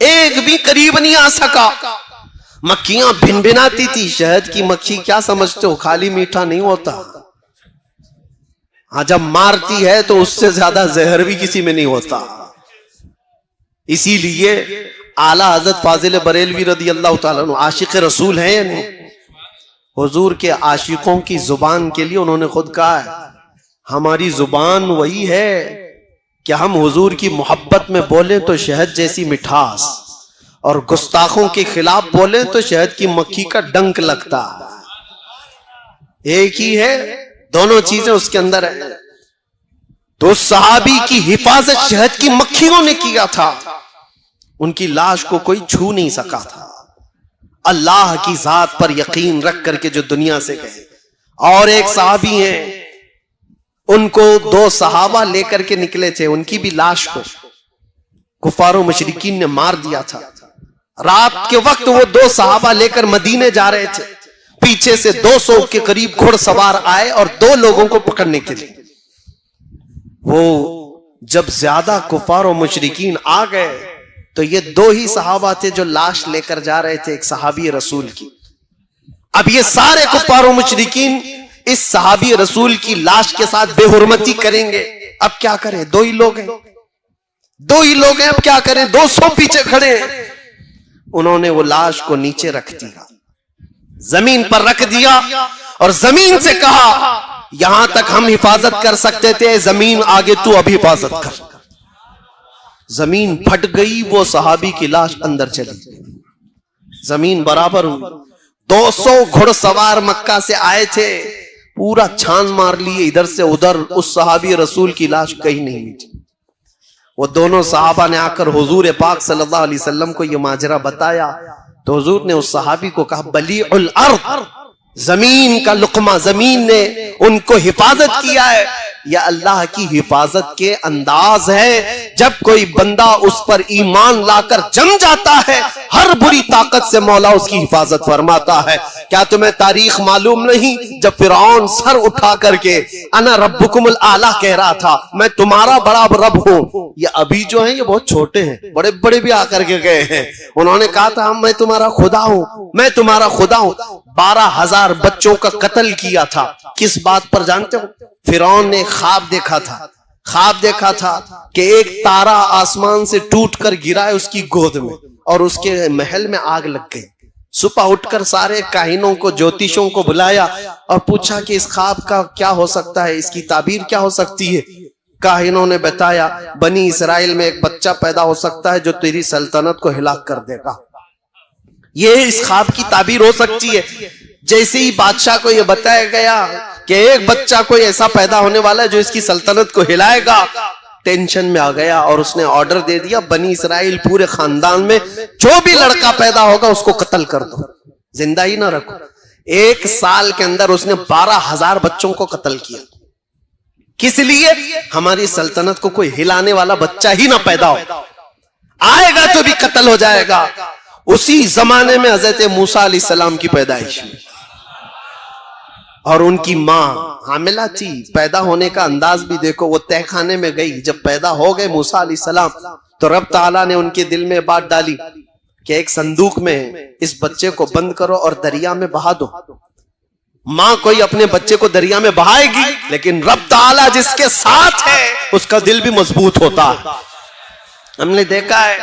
S2: ایک بھی قریب نہیں آ سکا۔ مکھیاں بھن بھناتی تھی، شہد کی مکھی کیا سمجھتے ہو، خالی میٹھا نہیں ہوتا، ہاں جب مارتی ہے تو اس سے زیادہ زہر بھی کسی میں نہیں ہوتا۔ اسی لیے اعلیٰ حضرت فاضل بریلوی رضی اللہ تعالیٰ عنہ عاشق رسول ہیں یا نہیں؟ حضور کے عاشقوں کی زبان کے لیے انہوں نے خود کہا ہے ہماری زبان وہی ہے کہ ہم حضور کی محبت میں بولیں تو شہد جیسی مٹھاس، اور گستاخوں کے خلاف بولیں تو شہد کی مکھی کا ڈنک لگتا ہے، ایک ہی ہے، دونوں چیزیں اس کے اندر ہیں۔ تو صحابی کی حفاظت شہد کی مکھیوں نے کیا تھا، ان کی لاش کو کوئی چھو نہیں سکا تھا، اللہ کی ذات پر یقین رکھ کر کے جو دنیا سے گئے۔ اور ایک صحابی ہیں، ان کو 2 صحابہ لے کر کے نکلے تھے، ان کی بھی لاش کو کفار و مشرکین نے مار دیا تھا۔ رات کے وقت وہ 2 صحابہ لے کر مدینے جا رہے تھے، پیچھے سے 200 کے قریب گھڑ سوار آئے اور 2 لوگوں کو پکڑنے کے لیے۔ وہ جب زیادہ کفار و مشرکین آ گئے تو یہ 2 ہی صحابہ تھے جو لاش لے کر جا رہے تھے، ایک صحابی رسول کی۔ اب یہ سارے کفار و مشرکین اس صحابی رسول کی لاش کے ساتھ بے حرمتی کریں گے، اب کیا کریں، 2 ہی لوگ ہیں، 2 ہی لوگ ہیں، اب کیا کریں، 200 پیچھے کھڑے ہیں۔ انہوں نے وہ لاش کو نیچے رکھ دیا، زمین پر رکھ دیا، اور زمین سے کہا یہاں تک ہم حفاظت کر سکتے تھے، زمین آگے تو اب حفاظت کر۔ زمین پھٹ گئی، وہ صحابی کی لاش اندر چلی، زمین برابر ہوئی۔ 200 گھڑ سوار مکہ سے آئے تھے، پورا چھان مار لیے ادھر سے ادھر، اس صحابی رسول کی لاش کہیں نہیں ملی۔ وہ دونوں صحابہ نے آ کر حضور پاک صلی اللہ علیہ وسلم کو یہ ماجرا بتایا، تو حضور نے اس صحابی کو کہا بلیع الارض، زمین کا لقمہ، زمین نے ان کو حفاظت کیا ہے۔ یہ اللہ کی حفاظت کے انداز ہے، جب کوئی بندہ اس پر ایمان لا کر جم جاتا ہے، ہر بری طاقت سے مولا اس کی حفاظت فرماتا ہے۔ کیا تمہیں تاریخ معلوم نہیں، جب فرعون سر اٹھا کر کے انا ربکم الاعلی کہہ رہا تھا، میں تمہارا بڑا رب ہوں، یہ ابھی جو ہیں یہ بہت چھوٹے ہیں، بڑے بڑے بھی آ کر کے گئے ہیں، انہوں نے کہا تھا میں تمہارا خدا ہوں، میں تمہارا خدا ہوں۔ 12,000 بچوں کا قتل کیا تھا، کس بات پر جانتے ہو؟ فرعون نے خواب دیکھا تھا، خواب دیکھا تھا کہ ایک تارا آسمان سے ٹوٹ کر گرا ہے اس کی گود میں اور اس کے محل میں آگ لگ گئی. صبح اٹھ کر سارے کاہنوں کو جوتیشوں کو بلایا اور پوچھا کہ اس خواب کا کیا ہو سکتا ہے, اس کی تعبیر کیا ہو سکتی ہے. کاہنوں نے بتایا بنی اسرائیل میں ایک بچہ پیدا ہو سکتا ہے جو تیری سلطنت کو ہلاک کر دے گا. یہ اس خواب کی تعبیر ہو سکتی ہے. جیسے ہی بادشاہ کو یہ بتایا گیا کہ ایک بچہ کوئی ایسا پیدا ہونے والا ہے جو اس کی سلطنت کو ہلائے گا, ٹینشن میں آ گیا اور اس نے آرڈر دے دیا بنی اسرائیل پورے خاندان میں جو بھی لڑکا پیدا ہوگا اس کو قتل کر دو, زندہ ہی نہ رکھو. 1 سال کے اندر اس نے 12,000 بچوں کو قتل کیا. کس لیے؟ ہماری سلطنت کو کوئی ہلانے والا بچہ ہی نہ پیدا ہو, آئے گا تو بھی قتل ہو جائے گا. اسی زمانے میں حضرت موسیٰ علیہ السلام کی پیدائش ہوئی اور ان کی ماں حاملہ تھی. پیدا ہونے کا انداز بھی دیکھو, وہ تہ خانے میں گئی. جب پیدا ہو گئے موسیٰ علیہ السلام تو رب تعالیٰ نے ان کے دل میں بات ڈالی کہ ایک صندوق میں اس بچے کو بند کرو اور دریا میں بہا دو. ماں کوئی اپنے بچے کو دریا میں بہائے گی, لیکن رب تعالیٰ جس کے ساتھ ہے اس کا دل بھی مضبوط ہوتا ہے. ہم نے دیکھا ہے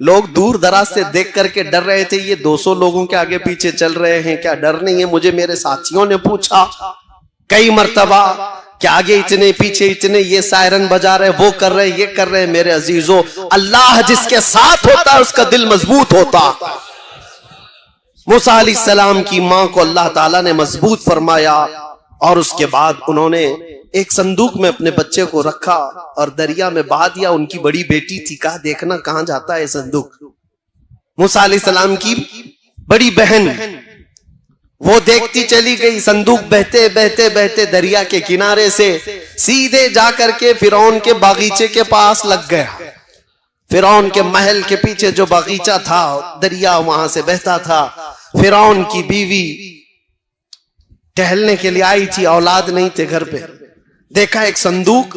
S2: لوگ دور دراز سے دیکھ کر کے ڈر رہے تھے, یہ 200 لوگوں کے آگے پیچھے چل رہے ہیں, کیا ڈر نہیں ہے؟ مجھے میرے ساتھیوں نے پوچھا کئی مرتبہ کہ آگے اتنے پیچھے اتنے, یہ سائرن بجا رہے, وہ کر رہے, یہ کر رہے. میرے عزیزوں, اللہ جس کے ساتھ ہوتا ہے اس کا دل مضبوط ہوتا. موسیٰ علیہ السلام کی ماں کو اللہ تعالیٰ نے مضبوط فرمایا اور اس کے بعد انہوں نے ایک صندوق میں اپنے بچے کو رکھا اور دریا میں بہا دیا. ان کی بڑی بیٹی تھی, کہا دیکھنا کہاں جاتا ہے صندوق. موسیٰ علیہ السلام کی بڑی بہن وہ دیکھتی چلی گئی. صندوق بہتے بہتے بہتے دریا کے کنارے سے سیدھے جا کر کے فرعون کے باغیچے کے پاس لگ گیا. فرعون کے محل کے پیچھے جو باغیچہ تھا, دریا وہاں سے بہتا تھا. فرعون کی بیوی ٹہلنے کے لیے آئی تھی, اولاد نہیں تھے گھر پہ. دیکھا ایک صندوق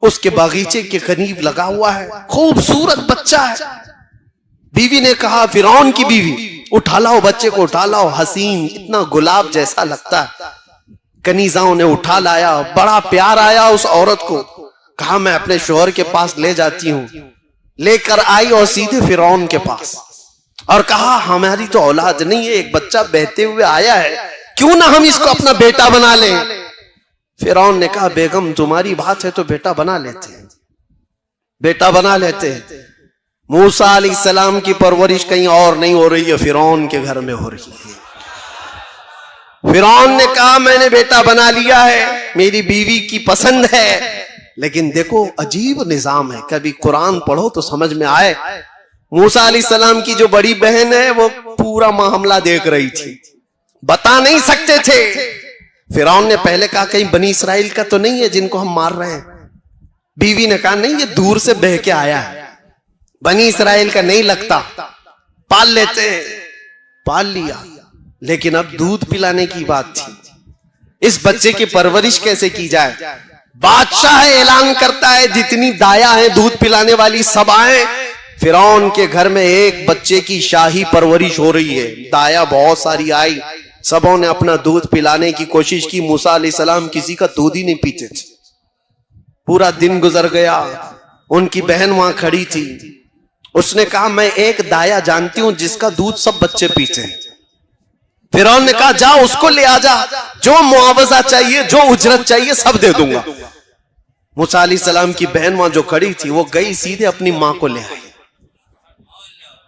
S2: اس کے باغیچے کے قریب لگا ہوا ہے, خوبصورت بچہ ہے. بیوی نے کہا, فرعون کی بیوی, اٹھا لاؤ بچے کو, اٹھا لاؤ, حسین اتنا گلاب جیسا لگتا ہے. کنیزاؤں نے اٹھا لایا, بڑا پیار آیا اس عورت کو. کہا میں اپنے شوہر کے پاس لے جاتی ہوں. لے کر آئی اور سیدھے فرعون کے پاس اور کہا ہماری تو اولاد نہیں ہے, ایک بچہ بہتے ہوئے آیا ہے, کیوں نہ ہم اس کو اپنا بیٹا بنا لیں. فرعون نے کہا بیگم تمہاری بات ہے تو بیٹا بنا لیتے ہیں, بیٹا بنا لیتے ہیں. موسیٰ علیہ السلام کی پرورش کہیں اور نہیں ہو رہی ہے, فرعون کے گھر میں ہو رہی ہے. فرعون نے کہا میں نے بیٹا بنا لیا ہے, میری بیوی کی پسند ہے. لیکن دیکھو عجیب نظام ہے, کبھی قرآن پڑھو تو سمجھ میں آئے. موسیٰ علیہ السلام کی جو بڑی بہن ہے وہ پورا معاملہ دیکھ رہی تھی, بتا نہیں سکتے تھے. فرعون نے پہلے کہا کہیں بنی اسرائیل کا تو نہیں ہے جن کو ہم مار رہے ہیں. بیوی نے کہا نہیں, یہ دور سے بہ کے آیا ہے, بنی اسرائیل کا نہیں لگتا, پال لیتے ہیں. پال لیا, لیکن اب دودھ پلانے کی بات تھی. اس بچے کی پرورش کیسے کی جائے؟ بادشاہ اعلان کرتا ہے جتنی دایا ہیں دودھ پلانے والی سب آئیں. فرعون کے گھر میں ایک بچے کی شاہی پرورش ہو رہی ہے. دایا بہت ساری آئی, سبوں نے اپنا دودھ پلانے کی کوشش کی. موسیٰ علیہ السلام کسی کا دودھ ہی نہیں پیتے تھے. پورا دن گزر گیا. ان کی بہن وہاں کھڑی تھی, اس نے کہا میں ایک دایا جانتی ہوں جس کا دودھ سب بچے پیتے ہیں. فرعون نے کہا جا اس کو لے آ جا, جو معاوضہ چاہیے جو اجرت چاہیے سب دے دوں گا. موسیٰ علیہ السلام کی بہن وہاں جو کھڑی تھی وہ گئی سیدھے اپنی ماں کو لے آئی.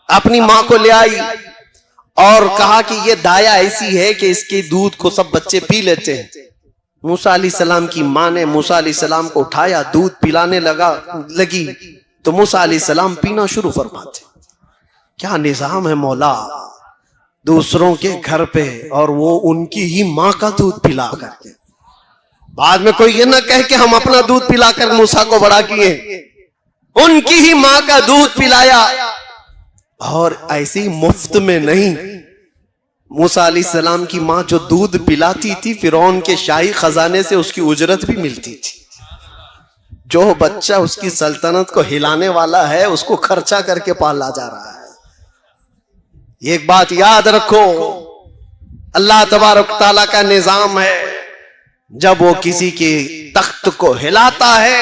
S2: اپنی ماں کو لے آئی اور کہا کہ یہ دایا ایسی ہے کہ اس کے دودھ کو سب بچے پی لیتے ہیں. موسیٰ علیہ السلام کی ماں نے موسیٰ علیہ السلام کو اٹھایا, دودھ پلانے لگی تو موسیٰ علیہ السلام پینا شروع فرماتے. کیا نظام ہے مولا, دوسروں کے گھر پہ اور وہ ان کی ہی ماں کا دودھ پلا کر کے. بعد میں کوئی یہ نہ کہے کہ ہم اپنا دودھ پلا کر موسیٰ کو بڑا کیے, ان کی ہی ماں کا دودھ پلایا. اور ایسی مفت میں نہیں, موسیٰ علیہ السلام کی ماں جو دودھ پلاتی تھی فرعون کے شاہی خزانے سے اس کی اجرت بھی ملتی تھی. جو بچہ اس کی سلطنت کو ہلانے والا ہے اس کو خرچہ کر کے پالا جا رہا ہے. ایک بات یاد رکھو, اللہ تبارک تعالیٰ کا نظام ہے, جب وہ کسی کے تخت کو ہلاتا ہے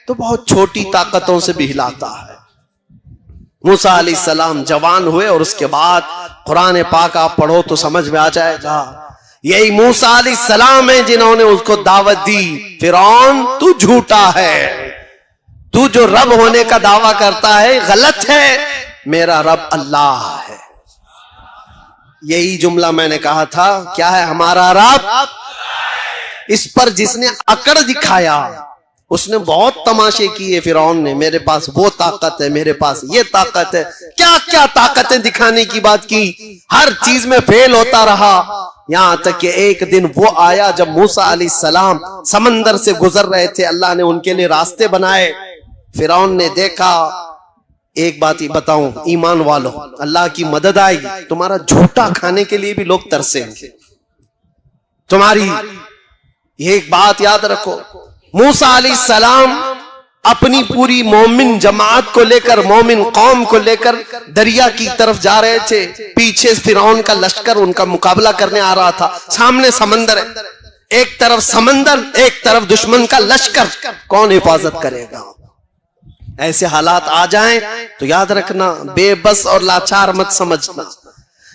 S2: تو بہت چھوٹی طاقتوں سے بھی ہلاتا ہے۔ موسیٰ علیہ السلام جوان ہوئے اور اس کے بعد قرآن پاک آپ پڑھو تو سمجھ میں آ جائے گا، یہی موسیٰ علیہ السلام ہیں جنہوں نے اس کو دعوت دی، فرعون تو جھوٹا ہے، تو جو رب ہونے کا دعویٰ کرتا ہے غلط ہے، میرا رب اللہ ہے۔ یہی جملہ میں نے کہا تھا، کیا ہے ہمارا رب؟ اس پر جس نے اکڑ دکھایا اس نے بہت تماشے کیے فرعون نے، میرے پاس وہ طاقت ہے، میرے پاس یہ طاقت ہے، کیا کیا طاقتیں دکھانے کی بات کی، ہر چیز میں فیل ہوتا رہا، یہاں تک کہ ایک دن وہ آیا جب موسیٰ علیہ السلام سمندر سے گزر رہے تھے، اللہ نے ان کے لیے راستے بنائے، فرعون نے دیکھا، ایک بات ہی بتاؤں ایمان والو، اللہ کی مدد آئی، تمہارا جھوٹا کھانے کے لیے بھی لوگ ترسیں گے، تمہاری یہ ایک بات یاد رکھو۔ موسیٰ علیہ السلام اپنی پوری مومن جماعت کو لے کر، مومن قوم کو لے کر دریا کی طرف جا رہے تھے، پیچھے فرعون کا لشکر ان کا مقابلہ کرنے آ رہا تھا، سامنے سمندر ہے، ایک طرف سمندر ایک طرف دشمن کا لشکر، کون حفاظت کرے گا؟ ایسے حالات آ جائیں تو یاد رکھنا، بے بس اور لاچار مت سمجھنا،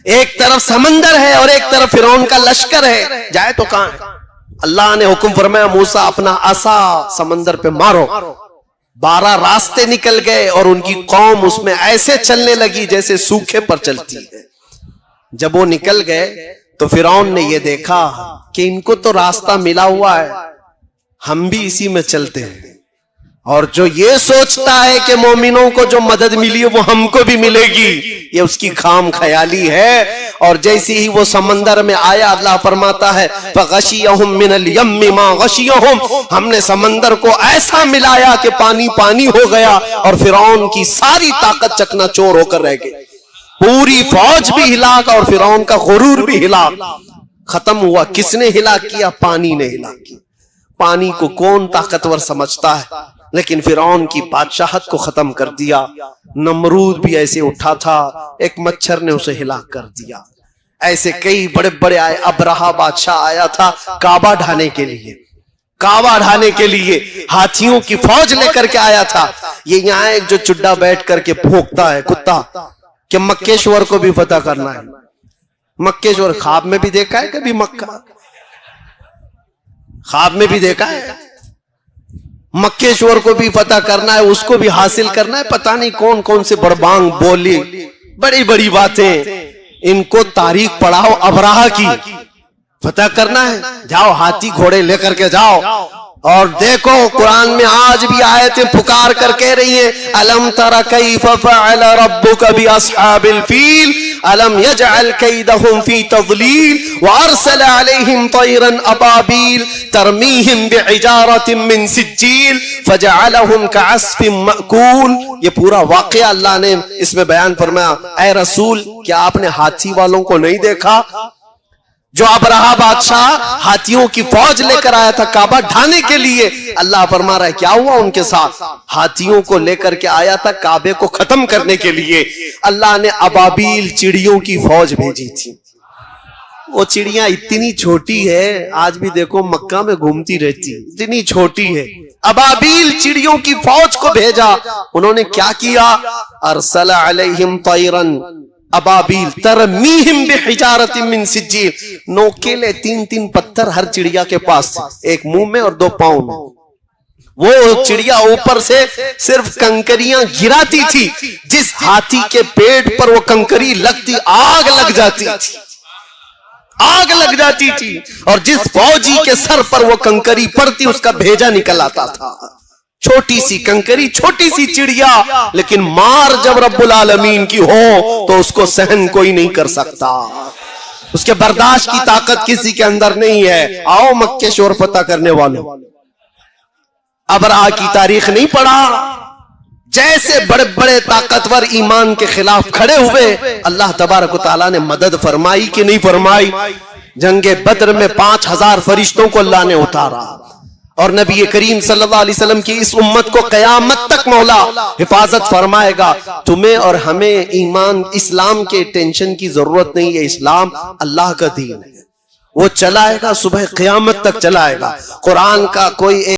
S2: ایک طرف سمندر ہے اور ایک طرف فرعون کا لشکر ہے، جائے تو کہاں ہے؟ اللہ نے حکم فرمایا موسیٰ اپنا عصا سمندر پہ مارو، 12 راستے نکل گئے اور ان کی قوم اس میں ایسے چلنے لگی جیسے سوکھے پر چلتی ہے۔ جب وہ نکل گئے تو فرعون نے یہ دیکھا کہ ان کو تو راستہ ملا ہوا ہے، ہم بھی اسی میں چلتے ہیں، اور جو یہ سوچتا ہے کہ مومنوں کو جو مدد ملی ہے وہ ہم کو بھی ملے گی، یہ اس کی خام خیالی ہے۔ اور جیسے ہی وہ سمندر میں آیا، اللہ فرماتا ہے فَغَشِيَهُم مِّنَ الْيَمِّ مَا غَشِيَهُم، ہم نے سمندر کو ایسا ملایا کہ پانی پانی ہو گیا، اور فرعون کی ساری طاقت چکنا چور ہو کر رہ گئی، پوری فوج بھی ہلاک اور فرعون کا غرور بھی ہلاک، ختم ہوا۔ کس نے ہلاک کیا؟ پانی نے ہلاک کیا۔ پانی کو کون طاقتور سمجھتا ہے، لیکن فرعون کی بادشاہت کو ختم کر دیا۔ نمرود بھی ایسے اٹھا تھا، ایک مچھر نے اسے ہلاک کر دیا۔ ایسے کئی بڑے بڑے آئے، ابرہا بادشاہ آیا تھا کعبہ ڈھانے کے لیے، کعبہ ڈھانے کے لیے ہاتھیوں کی فوج لے کر کے آیا تھا۔ یہ یہاں ایک جو چڈا بیٹھ کر کے بھونکتا ہے کتا کہ مکیشور کو بھی فتح کرنا ہے۔ مکیشور خواب میں بھی دیکھا ہے کبھی؟ مکہ خواب میں بھی دیکھا ہے؟ مکیشور کو بھی فتح کرنا ہے، اس کو بھی حاصل کرنا ہے، پتہ نہیں کون کون سے بڑبانگ بولی، بڑی بڑی باتیں، ان کو تاریخ پڑھاؤ، ابرہا کی فتح کرنا ہے، جاؤ ہاتھی گھوڑے لے کر کے جاؤ۔ اور دیکھو قرآن میں آج بھی آیتیں پکار کر کہہ رہی ہیں الم تر کیف فعل ربک باصحاب الفیل الم یجعل کیدہم فی تضلیل وارسل علیہم طیرا ابابیل ترمیہم بعجارۃ من سجیل فجعلہم کعصف مأکول۔ یہ پورا واقعہ اللہ نے اس میں بیان فرمایا۔ اے رسول، کیا آپ نے ہاتھی والوں کو نہیں دیکھا جو ابرہا بادشاہ ہاتھیوں کی فوج لے کر آیا تھا کعبہ ڈھانے کے لیے؟ اللہ فرما رہا ہے کیا ہوا ان کے ساتھ؟ ہاتھیوں کو لے کر کے آیا تھا کعبے کو ختم کرنے کے لیے۔ اللہ نے ابابیل چڑیوں کی فوج بھیجی تھی۔ وہ چڑیاں اتنی چھوٹی ہے، آج بھی دیکھو مکہ میں گھومتی رہتی، اتنی چھوٹی ہے۔ ابابیل چڑیوں کی فوج کو بھیجا، انہوں نے کیا کیا؟ ارسل علیہم طیرا ابابیل ترمیہم بحجارۃ من سجیل، نوکیلے 3 پتھر ہر چڑیا کے پاس، ایک منہ میں اور 2 پاؤں میں۔ وہ چڑیا اوپر سے صرف کنکریاں گراتی تھی، جس ہاتھی کے پیٹ پر وہ کنکری لگتی آگ لگ جاتی تھی، آگ لگ جاتی تھی، اور جس فوجی کے سر پر وہ کنکری پڑتی اس کا بھیجا نکل آتا تھا۔ چھوٹی سی کنکری، چھوٹی سی چڑیا، لیکن مار جب رب العالمین کی ہو تو اس کو سہن کوئی نہیں کر سکتا، اس کے برداشت کی طاقت کسی کے اندر نہیں ہے۔ آؤ مکے شور فتح کرنے والوں، ابرہا کی تاریخ نہیں پڑھا؟ جیسے بڑے بڑے طاقتور ایمان کے خلاف کھڑے ہوئے، اللہ تبارک و تعالیٰ نے مدد فرمائی کہ نہیں فرمائی؟ جنگ بدر میں 5000 فرشتوں کو اللہ نے اتارا، اور نبی کریم صلی اللہ علیہ وسلم کی اس امت کو قیامت تک مولا حفاظت فرمائے گا۔ تمہیں اور ہمیں ایمان اسلام کے ٹینشن کی ضرورت نہیں ہے، اسلام اللہ کا دین ہے، وہ چلائے گا، صبح قیامت تک چلائے گا۔ قرآن کا کوئی